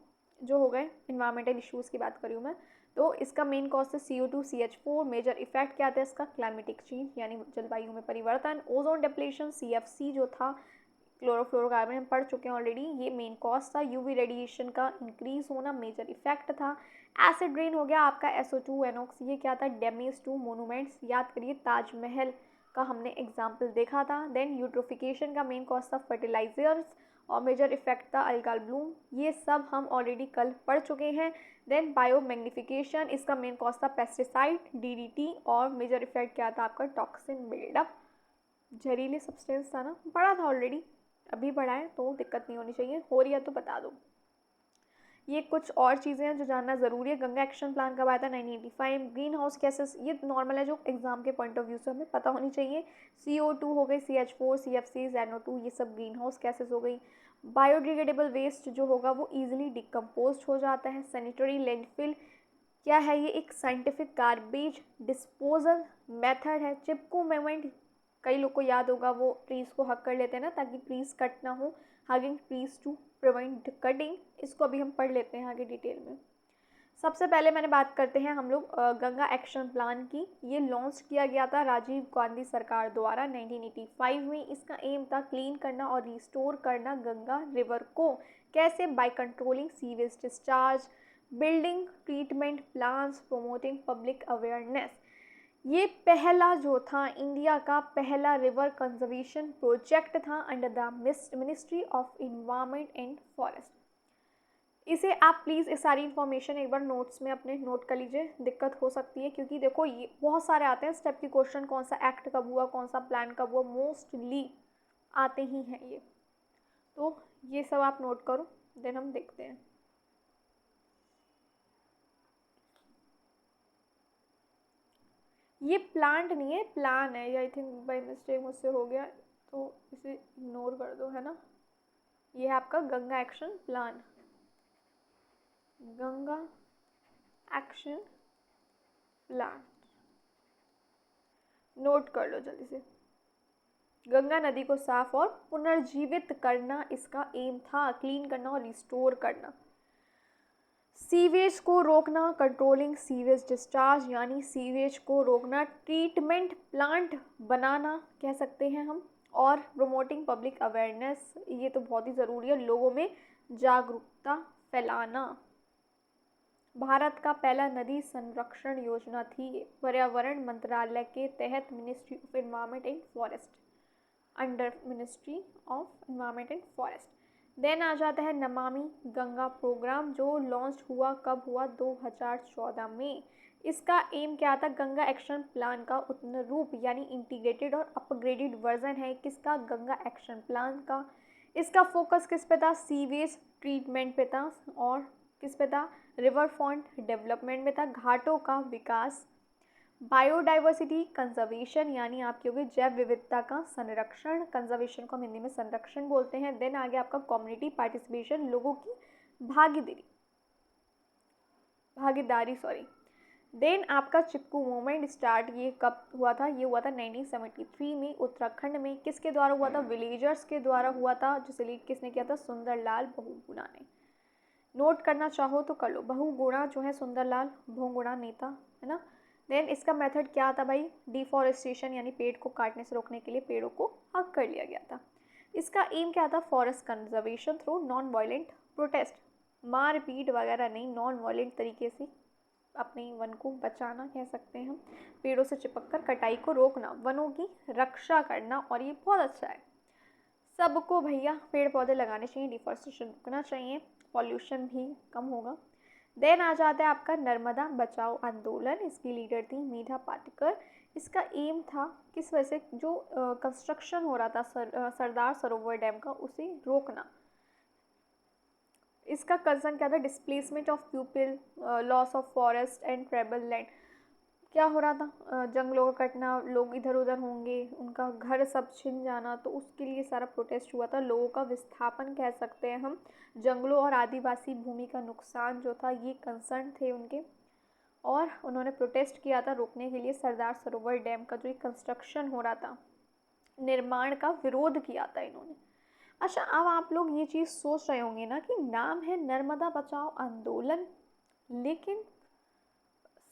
A: जो हो गए, इन्वायरमेंटल इश्यूज़ की बात करी हूँ मैं, तो इसका मेन कॉज है CO2 CH4। मेजर इफेक्ट क्या था इसका, क्लाइमेटिक चेंज यानी जलवायु में परिवर्तन। ओजोन डिप्लेशन, CFC जो था, क्लोरोफ्लोरोकार्बन हम पढ़ चुके हैं ऑलरेडी, ये मेन कॉज था। UV रेडिएशन का इंक्रीज होना मेजर इफेक्ट था। एसिड रेन हो गया आपका, SO2 NOx, ये क्या था, डैमेज टू मोनूमेंट्स, याद करिए ताजमहल का हमने एग्जाम्पल देखा था। देन यूट्रोफिकेशन का मेन कॉज था फर्टिलाइजर्स और मेजर इफेक्ट था अल्गाल ब्लूम, ये सब हम ऑलरेडी कल पढ़ चुके हैं। देन बायोमैग्निफिकेशन, इसका मेन कॉज था पेस्टिसाइड DDT और मेजर इफेक्ट क्या था आपका, टॉक्सिन बिल्डअप, जहरीले सब्सटेंस था ना, पढ़ा था ऑलरेडी, अभी पढ़ा है तो दिक्कत नहीं होनी चाहिए, हो रही है तो बता दो। ये कुछ और चीज़ें हैं जो जानना ज़रूरी है। गंगा एक्शन प्लान कब आया था, 1985। ग्रीन हाउस गैसेस, ये नॉर्मल है जो एग्जाम के पॉइंट ऑफ व्यू से हमें पता होनी चाहिए। CO2 हो गई, CH4, CFCs, NO2, ये सब ग्रीन हाउस गैसेस हो गई। बायोडिग्रेडेबल वेस्ट जो होगा वो ईजिली डिकम्पोज हो जाता है। सैनिटरी लैंडफिल क्या है, ये एक साइंटिफिक गार्बेज डिस्पोजल मेथड है। चिपको मूवमेंट, कई लोग को याद होगा, वो ट्रीज़ को हक कर लेते हैं ना ताकि ट्रीज़ कट ना हो, hugging trees to prevent cutting, इसको अभी हम पढ़ लेते हैं आगे डिटेल में। सबसे पहले मैंने बात करते हैं हम लोग गंगा एक्शन प्लान की। ये लॉन्च किया गया था राजीव गांधी सरकार द्वारा 1985 में। इसका एम था क्लीन करना और रिस्टोर करना गंगा रिवर को। कैसे, by controlling sewage discharge, building treatment plans, promoting public awareness. ये पहला जो था इंडिया का पहला रिवर कंजर्वेशन प्रोजेक्ट था under the ministry of environment and forest. इसे आप प्लीज़ इस सारी इन्फॉर्मेशन एक बार नोट्स में अपने नोट कर लीजिए, दिक्कत हो सकती है क्योंकि देखो ये बहुत सारे आते हैं स्टेप के क्वेश्चन, कौन सा एक्ट कब हुआ, कौन सा प्लान कब हुआ, मोस्टली आते ही हैं ये, तो ये सब आप नोट करो, देन हम देखते हैं। ये प्लांट नहीं है, प्लान है, आई थिंक बाई मिस्टेक मुझसे हो गया तो इसे इग्नोर कर दो, है ना। ये है आपका Ganga action plan, Ganga action plan, note कर लो जल्दी से। गंगा नदी को साफ और पुनर्जीवित करना इसका एम था, क्लीन करना और रिस्टोर करना। सीवेज को रोकना, कंट्रोलिंग सीवेज डिस्चार्ज यानी सीवेज को रोकना, ट्रीटमेंट प्लांट बनाना कह सकते हैं हम, और प्रमोटिंग पब्लिक अवेयरनेस, ये तो बहुत ही ज़रूरी है, लोगों में जागरूकता फैलाना। भारत का पहला नदी संरक्षण योजना थी, पर्यावरण मंत्रालय के तहत, ministry of environment and forest, under ministry of environment and forest. Then आ जाता है नमामि गंगा प्रोग्राम, जो लॉन्च हुआ कब हुआ, 2014 में। इसका एम क्या था, गंगा एक्शन प्लान का उत्तम रूप यानी इंटीग्रेटेड और अपग्रेडेड वर्जन है किसका, गंगा एक्शन प्लान का। इसका फोकस किस पे था? सीवेज ट्रीटमेंट पे था। और किस पे था? रिवर फ्रंट डेवलपमेंट में था, घाटों का विकास, बायोडाइवर्सिटी कंजर्वेशन यानी आपकी होगी जैव विविधता का संरक्षण, कंजर्वेशन को हम हिंदी में संरक्षण बोलते हैं। देन आगे आपका कम्युनिटी पार्टिसिपेशन, लोगों की भागीदारी सॉरी। देन आपका चिपकू मूवमेंट स्टार्ट ये कब हुआ था? ये हुआ था 1973 में उत्तराखंड में। किसके द्वारा हुआ था? विलेजर्स के द्वारा हुआ था, जिसे लीड किसने किया था? सुंदरलाल बहुगुणा ने। नोट करना चाहो तो कर लो, बहुगुणा जो है सुंदरलाल बहुगुणा नेता है ना। देन इसका मेथड क्या था भाई? डिफॉरेस्टेशन यानी पेड़ को काटने से रोकने के लिए पेड़ों को हक कर लिया गया था। इसका एम क्या था? Forest conservation through non violent protest, मारपीट वगैरह नहीं, नॉन वायलेंट तरीके से अपने वन को बचाना कह सकते हैं हम, पेड़ों से चिपक कर कटाई को रोकना, वनों की रक्षा करना। और ये बहुत अच्छा है, सबको भैया पेड़ पौधे लगाने चाहिए, डिफॉरेस्टेशन रुकना चाहिए, पॉल्यूशन भी कम होगा। देन आ जाता है आपका नर्मदा बचाओ आंदोलन। इसकी लीडर थी मेधा पाटकर। इसका एम था किस वजह से? जो कंस्ट्रक्शन हो रहा था सरदार सरोवर डैम का, उसे रोकना। इसका कंसर्न क्या था? Displacement of people, loss of forest and tribal land. क्या हो रहा था? जंगलों का कटना, लोग इधर उधर होंगे, उनका घर सब छिन जाना, तो उसके लिए सारा प्रोटेस्ट हुआ था। लोगों का विस्थापन कह सकते हैं हम, जंगलों और आदिवासी भूमि का नुकसान जो था, ये कंसर्न थे उनके। और उन्होंने प्रोटेस्ट किया था रोकने के लिए सरदार सरोवर डैम का जो कंस्ट्रक्शन हो रहा था, निर्माण का विरोध किया था इन्होंने। अच्छा, अब आप लोग ये चीज़ सोच रहे होंगे ना कि नाम है नर्मदा बचाओ आंदोलन, लेकिन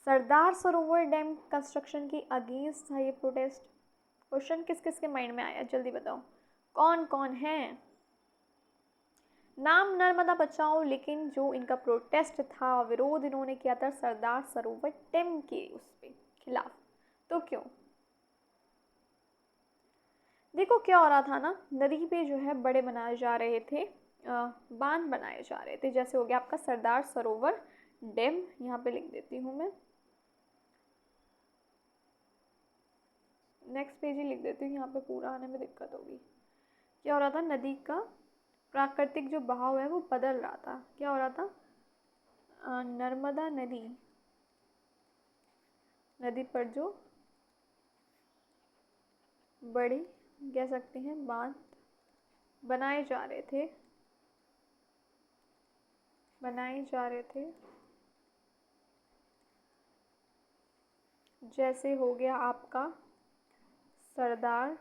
A: सरदार सरोवर डैम कंस्ट्रक्शन की अगेंस्ट था ये प्रोटेस्ट। क्वेश्चन किस किस के माइंड में आया? जल्दी बताओ कौन कौन है? नाम नर्मदा बचाओ, लेकिन जो इनका प्रोटेस्ट था, विरोध इन्होंने किया था सरदार सरोवर डैम के उसके खिलाफ। तो क्यों? देखो क्या हो रहा था ना, नदी पे जो है बड़े बनाए जा रहे थे, बांध बनाए जा रहे थे। जैसे हो गया आपका सरदार सरोवर डैम, यहाँ पे लिख देती हूँ मैं, नेक्स्ट पेज ही लिख देती हूँ, यहाँ पे पूरा आने में दिक्कत होगी। क्या हो रहा था? नदी का प्राकृतिक जो बहाव है वो बदल रहा था। क्या हो रहा था? नर्मदा नदी पर जो बड़ी कह सकते हैं बांध बनाए जा रहे थे। जैसे हो गया आपका सरदार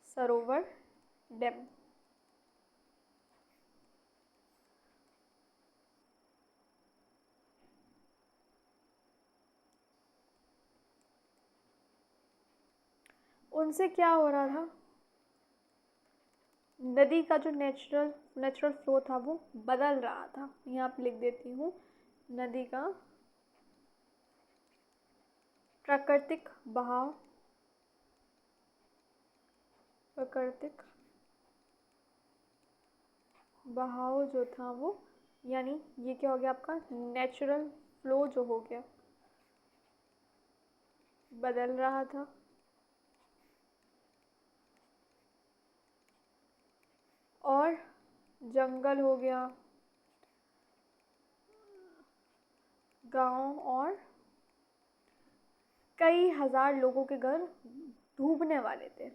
A: सरोवर डैम। उनसे क्या हो रहा था? नदी का जो नेचुरल फ्लो था वो बदल रहा था। यहाँ पे लिख देती हूँ, नदी का प्राकृतिक बहाव जो था वो, यानी ये क्या हो गया आपका? नेचुरल फ्लो जो हो गया, बदल रहा था। और जंगल हो गया, गांव और कई हजार लोगों के घर डूबने वाले थे।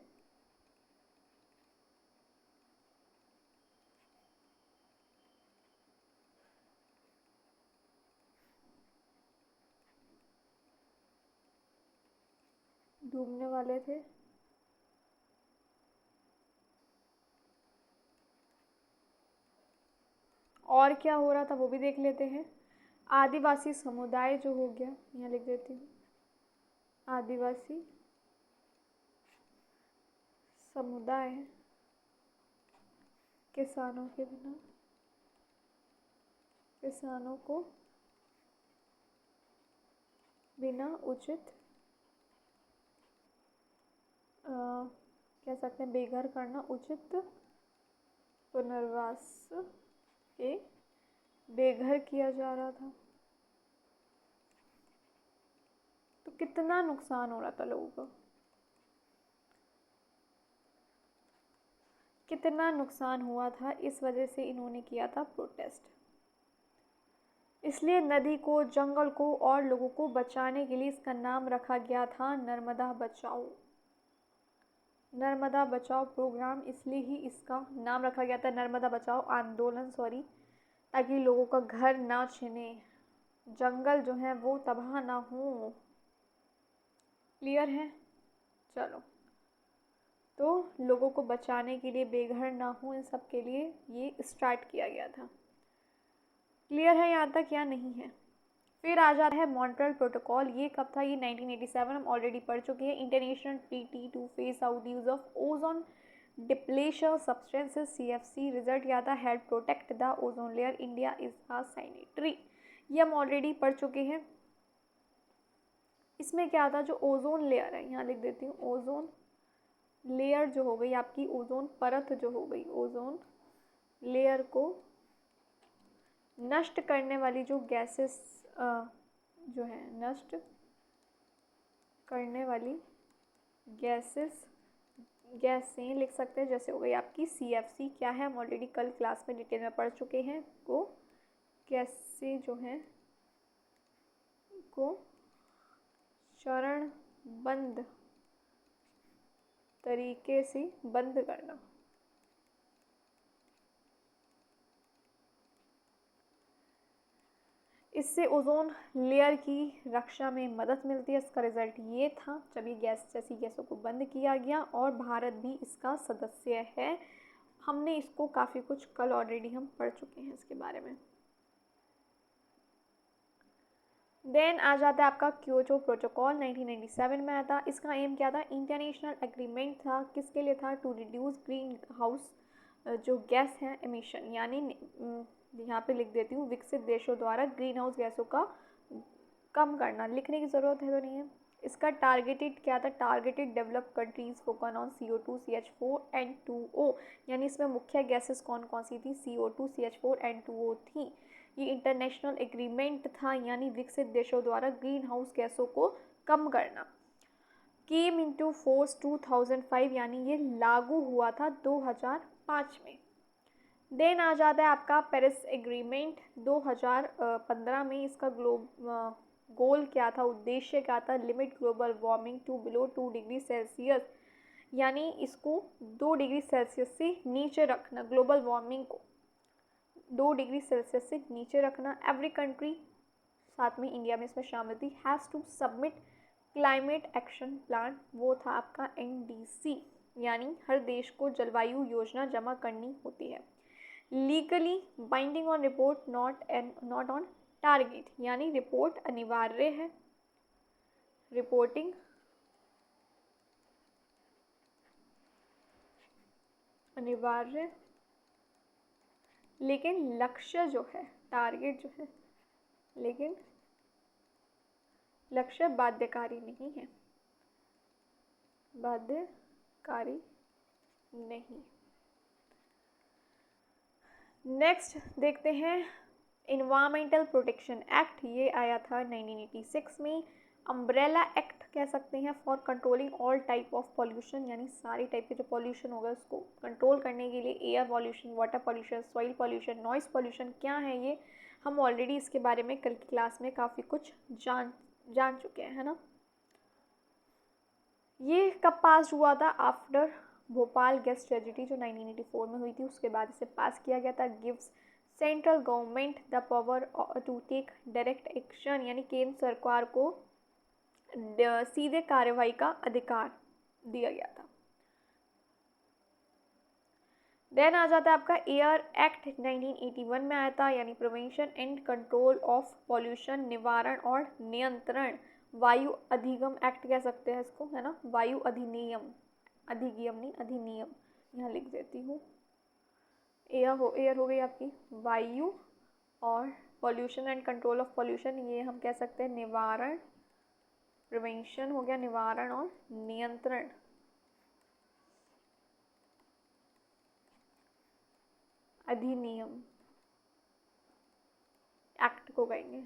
A: डूबने वाले थे। और क्या हो रहा था वो भी देख लेते हैं। आदिवासी समुदाय जो हो गया, यहाँ लिख देती हूँ, आदिवासी समुदाय किसानों के बिना, किसानों को बिना उचित कह सकते हैं बेघर करना, उचित पुनर्वास के बेघर किया जा रहा था। तो कितना नुकसान हो रहा था लोगों का। कितना नुकसान हुआ था, इस वजह से इन्होंने किया था प्रोटेस्ट। इसलिए नदी को, जंगल को और लोगों को बचाने के लिए इसका नाम रखा गया था नर्मदा बचाओ। नर्मदा बचाओ प्रोग्राम, इसलिए ही इसका नाम रखा गया था नर्मदा बचाओ आंदोलन, ताकि लोगों का घर ना छिने, जंगल जो है वो तबाह ना हो। क्लियर है? चलो, तो लोगों को बचाने के लिए, बेघर ना हो, इन सब के लिए ये स्टार्ट किया गया था। क्लियर है यहाँ तक या नहीं है? फिर आ जाता है मॉन्ट्रियल प्रोटोकॉल। ये कब था? ये 1987, हम ऑलरेडी पढ़ चुके हैं। International treaty to phase out use of ozone depletion substances, CFC। Result क्या था? Help protect the ozone layer, India is a signatory. ये हम ऑलरेडी पढ़ चुके हैं। इसमें क्या था? जो ओजोन लेयर है, यहाँ लिख देती हूँ, ओजोन लेयर जो हो गई आपकी, ओजोन परत जो हो गई, ओजोन लेयर को नष्ट करने वाली जो गैसेस जो है, नष्ट करने वाली गैसें लिख सकते हैं, जैसे हो गई आपकी CFC। क्या है? हम ऑलरेडी कल क्लास में डिटेल में पढ़ चुके हैं। को कैसे जो है को चरणबद्ध तरीके से बंद करना। इससे ओजोन लेयर की रक्षा में मदद मिलती है। इसका रिजल्ट ये था जब ये गैस जैसी गैसों को बंद किया गया, और भारत भी इसका सदस्य है। हमने इसको काफ़ी कुछ कल ऑलरेडी हम पढ़ चुके हैं इसके बारे में। देन आ जाता है आपका क्योटो प्रोटोकॉल, 1997 में आया था। इसका एम क्या था? इंटरनेशनल एग्रीमेंट था। किसके लिए था? टू रिड्यूस ग्रीन हाउस जो गैस है एमिशन, यानी यहाँ पे लिख देती हूँ, विकसित देशों द्वारा ग्रीन हाउस गैसों का कम करना। लिखने की ज़रूरत है तो नहीं है। इसका टारगेटेड क्या था? Targeted develop countries focus on CO2, CH4 and 2O। यानी इसमें मुख्य गैसेस कौन कौन सी थी? CO2, CH4 एंड 2O थी। ये इंटरनेशनल एग्रीमेंट था, यानी विकसित देशों द्वारा ग्रीन हाउस गैसों को कम करना। केम इनटू फोर्स 2005, यानी ये लागू हुआ था 2005 में। देन आ जाता है आपका पेरिस एग्रीमेंट 2015 में। इसका गोल क्या था? उद्देश्य क्या था? Limit global warming to below 2 degree Celsius, यानी इसको 2 डिग्री सेल्सियस से नीचे रखना। ग्लोबल वार्मिंग को 2 डिग्री सेल्सियस से नीचे रखना। एवरी कंट्री, साथ में इंडिया में इसमें शामिल थी, has to submit climate action plan, वो था आपका NDC, यानी हर देश को जलवायु योजना जमा करनी होती है। Legally binding on report, not on target, यानी रिपोर्ट अनिवार्य है, रिपोर्टिंग अनिवार्य, लेकिन लक्ष्य जो है, टारगेट जो है, लेकिन लक्ष्य बाध्यकारी नहीं है, बाध्यकारी नहीं। नेक्स्ट देखते हैं इन्वायरमेंटल प्रोटेक्शन एक्ट। ये आया था 1986 में। अम्ब्रेला एक्ट कह सकते हैं for controlling all type of pollution, यानी सारी टाइप के जो पॉल्यूशन होगा उसको कंट्रोल करने के लिए। Air pollution, water pollution, soil pollution, noise pollution, क्या है ये? हम ऑलरेडी इसके बारे में कल की क्लास में काफ़ी कुछ जान चुके हैं, है ना। ये कब पास हुआ था? आफ्टर भोपाल गैस ट्रेजेडी जो 1984 में हुई थी, उसके बाद इसे पास किया गया था। Gives central government the power to take direct action, यानी केंद्र सरकार को सीधे कार्यवाही का अधिकार दिया गया था। देन आ जाता है आपका एयर एक्ट 1981 में आया था, यानी prevention and control of pollution, निवारण और नियंत्रण। वायु अधिगम एक्ट कह सकते हैं इसको, है ना। वायु अधिनियम, अधिनियम नहीं, अधिनियम, यहाँ लिख देती हूँ। एयर हो गई आपकी वायु, और pollution and control of pollution, ये हम कह सकते हैं निवारण, प्रिवेंशन हो गया, निवारण और नियंत्रण। अधिनियम एक्ट को कहेंगे।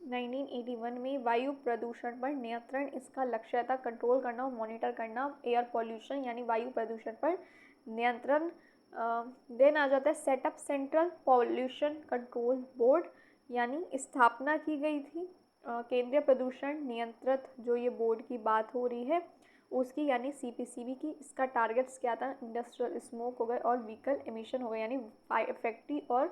A: 1981 में वायु प्रदूषण पर नियंत्रण, इसका लक्ष्य था कंट्रोल करना और मॉनिटर करना एयर पॉल्यूशन, यानी वायु प्रदूषण पर नियंत्रण। देन आ जाता है setup central pollution control board, यानी स्थापना की गई थी केंद्रीय प्रदूषण नियंत्रित जो ये बोर्ड की बात हो रही है उसकी, यानी सीपीसीबी की। इसका टारगेट्स क्या था? इंडस्ट्रियल स्मोक हो गए और व्हीकल एमिशन हो गए, यानी फैक्ट्री और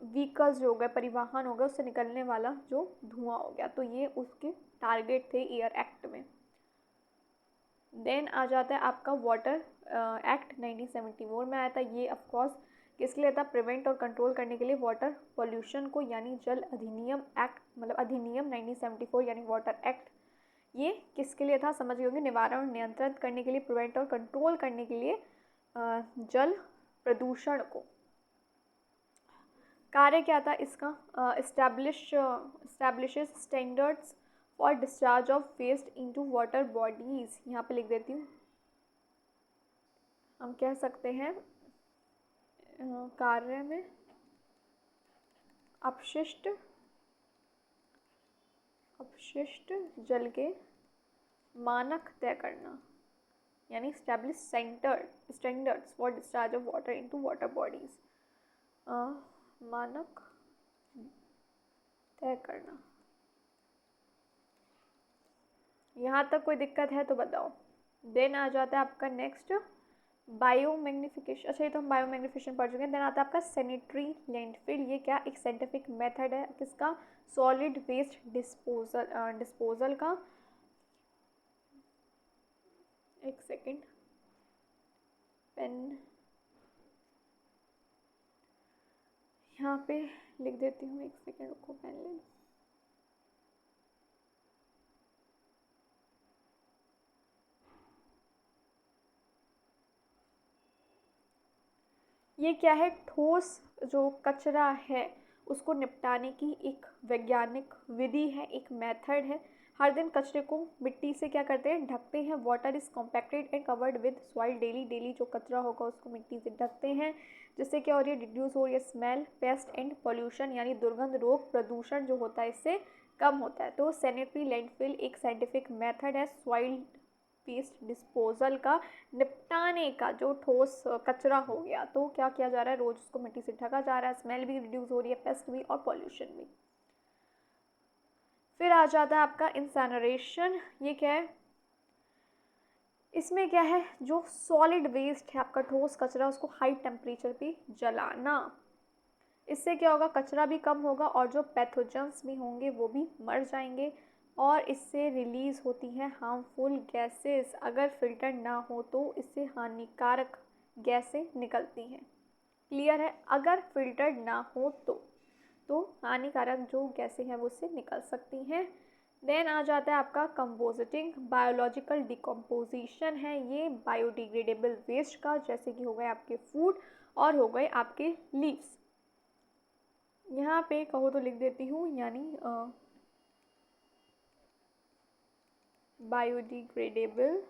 A: व्हीकल्स जो हो गए, परिवहन हो गए, उससे निकलने वाला जो धुआं हो गया, तो ये उसके टारगेट थे एयर एक्ट में। देन आ जाता है आपका वाटर एक्ट 1974 में आया था। ये ऑफकोर्स किसके लिए था? प्रिवेंट और कंट्रोल करने के लिए वाटर पॉल्यूशन को, यानी जल अधिनियम एक्ट, मतलब अधिनियम 1974 यानी वाटर एक्ट। ये किसके लिए था? समझ गए होंगे, निवारण और नियंत्रण करने के लिए, प्रिवेंट और कंट्रोल करने के लिए जल प्रदूषण को। कार्य क्या था इसका? Establishes standards for discharge of waste into water bodies. यहाँ पे लिख देती हूँ, हम कह सकते हैं कार्य में अपशिष्ट जल के मानक तय करना, यानी establish standards for discharge of water into water bodies, मानक तय करना। यहाँ तक कोई दिक्कत है तो बताओ। देन आ जाता है आपका नेक्स्ट बायोमैग्निफिकेशन। अच्छा, ये तो हम बायोमैग्निफिकेशन पढ़ चुके हैं। देन आता है आपका सैनिटरी लैंडफिल। ये क्या? एक साइंटिफिक मेथड है किसका? सॉलिड वेस्ट डिस्पोजल का। एक सेकेंड, पेन यहाँ पे लिख देती हूँ, एक सेकेंड रुको, पेन ले। ये क्या है? ठोस जो कचरा है उसको निपटाने की एक वैज्ञानिक विधि है, एक मेथड है। हर दिन कचरे को मिट्टी से क्या करते हैं? ढकते हैं। Water is compacted and covered with soil. Daily जो कचरा होगा उसको मिट्टी से ढकते हैं, जिससे क्या हो रही है? डिड्यूस हो रही है स्मेल, पेस्ट एंड पॉल्यूशन, यानी दुर्गंध, रोग, प्रदूषण जो होता है इससे कम होता है। तो सैनिटरी लैंडफिल एक साइंटिफिक मेथड है सॉइल वेस्ट डिस्पोजल का, निपटाने का। जो ठोस कचरा हो गया तो क्या किया जा रहा है? रोज उसको मिट्टी से ढका जा रहा है, स्मेल भी रिड्यूस हो रही है, पेस्ट भी और पॉल्यूशन भी। फिर आ जाता है आपका इंसैनरेशन। ये क्या है? इसमें क्या है? जो सॉलिड वेस्ट है आपका ठोस कचरा, उसको हाई टेम्परेचर पे जलाना। इससे क्या होगा? कचरा भी कम होगा और जो पैथोजेंस भी होंगे वो भी मर जाएंगे, और इससे रिलीज़ होती हैं हार्मफुल गैसेस। अगर फिल्टर ना हो तो इससे हानिकारक गैसें निकलती हैं। क्लियर है? अगर फिल्टर ना हो तो हानिकारक जो गैसें हैं वो उससे निकल सकती हैं। देन आ जाता है आपका कंपोजिटिंग। बायोलॉजिकल डिकम्पोजिशन है ये बायोडिग्रेडेबल वेस्ट का, जैसे कि हो गए आपके फूड और हो गए आपके लीव्स। यहाँ पे कहो तो लिख देती हूँ, यानी बायोडिग्रेडेबल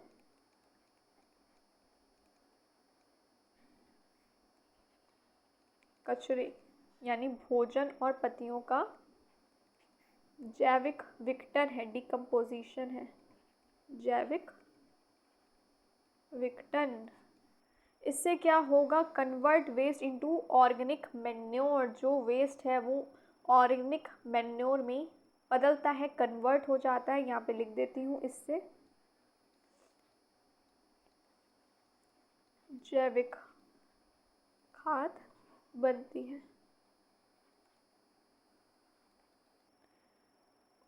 A: कचरे, यानी भोजन और पत्तियों का जैविक विघटन है, डिकम्पोजिशन है, जैविक विघटन। इससे क्या होगा? Convert waste into organic manure. जो वेस्ट है वो ऑर्गेनिक मैन्योर में बदलता है, कन्वर्ट हो जाता है। यहाँ पे लिख देती हूँ, इससे जैविक खाद बनती है।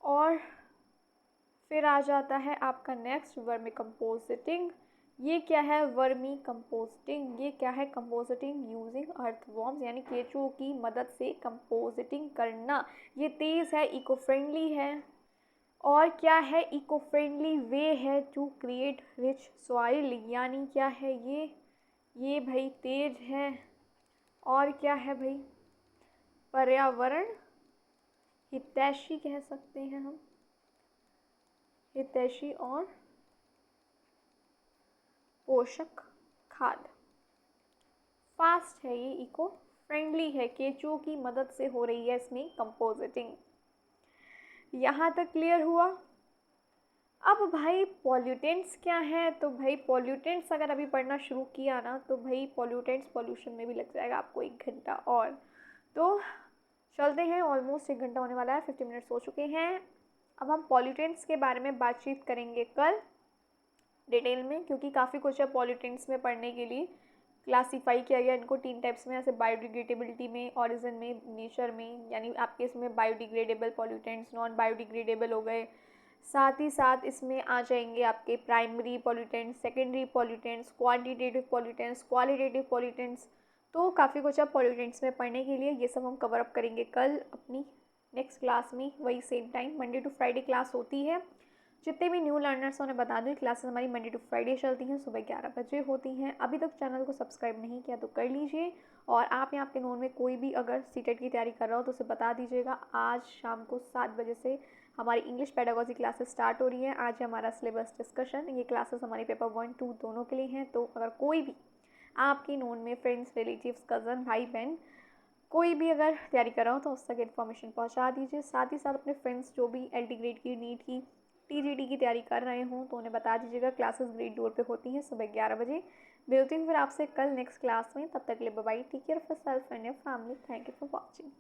A: और फिर आ जाता है आपका नेक्स्ट वर्मी कंपोजिटिंग। ये क्या है? Vermi composting. ये क्या है? कंपोजिटिंग यूजिंग अर्थवॉर्म्स, यानी केंचुओं की मदद से कंपोजिटिंग करना। ये तेज़ है, इको फ्रेंडली है, और क्या है? इको फ्रेंडली वे है टू क्रिएट रिच सॉइल। यानी क्या है ये भाई तेज है, और क्या है भाई? पर्यावरण हितैषी कह सकते हैं हम, हितैषी और पोषक खाद। फास्ट है, ये इको फ्रेंडली है, केंचुओं की मदद से हो रही है इसमें कंपोजिटिंग। यहाँ तक क्लियर हुआ? अब भाई पॉल्यूटेंट्स क्या है, तो भाई पॉल्यूटेंट्स अगर अभी पढ़ना शुरू किया ना तो भाई पॉल्यूटेंट्स पॉल्यूशन में भी लग जाएगा आपको 1 घंटा और। तो चलते हैं, ऑलमोस्ट 1 घंटा होने वाला है, 50 मिनट्स हो चुके हैं। अब हम पॉल्यूटेंट्स के बारे में बातचीत करेंगे कल डिटेल में, क्योंकि काफ़ी कुछ है पॉल्यूटेंट्स में पढ़ने के लिए। क्लासीफाई किया गया इनको 3 टाइप्स में, ऐसे बायोडिग्रेडेबिलिटी में, ऑरिजिन में, नेचर में, यानी आपके इसमें बायोडिग्रेडेबल पॉल्यूटेंट्स, नॉन बायोडिग्रेडेबल हो गए। साथ ही साथ इसमें आ जाएंगे आपके primary pollutants, secondary pollutants, quantitative pollutants, qualitative pollutants. तो काफ़ी कुछ है पॉल्यूटेंट्स में पढ़ने के लिए, ये सब हम कवर अप करेंगे कल अपनी नेक्स्ट क्लास में, वही same time Monday to Friday class होती है। जितने भी न्यू लर्नर्स उन्हें बता दूँ, क्लासेस हमारी मंडे टू फ्राइडे चलती हैं, सुबह 11 बजे होती हैं। अभी तक चैनल को सब्सक्राइब नहीं किया तो कर लीजिए, और आप यहाँ आपके नोन में कोई भी अगर सीटेट की तैयारी कर रहा हो तो उसे बता दीजिएगा। आज शाम को 7 बजे से हमारी इंग्लिश पेडागोजी क्लासेस स्टार्ट हो रही है। आज है हमारा सिलेबस डिस्कशन, ये क्लासेस हमारी पेपर 1, 2 दोनों के लिए हैं। तो अगर कोई भी आपकी नोन में फ्रेंड्स, रिलेटिव्स, कज़न, भाई बहन कोई भी अगर तैयारी कर रहा हो तो उस तक इन्फॉर्मेशन पहुंचा दीजिए। साथ ही साथ अपने फ्रेंड्स जो भी LT ग्रेड की, नीट की, TGT की तैयारी कर रहे हों तो उन्हें बता दीजिएगा। क्लासेस ग्रेड डोर पे होती हैं सुबह 11 बजे। मिलती हूँ फिर आपसे कल नेक्स्ट क्लास में, तब तक के लिए bye bye, take care of yourself and your family. Thank you for watching.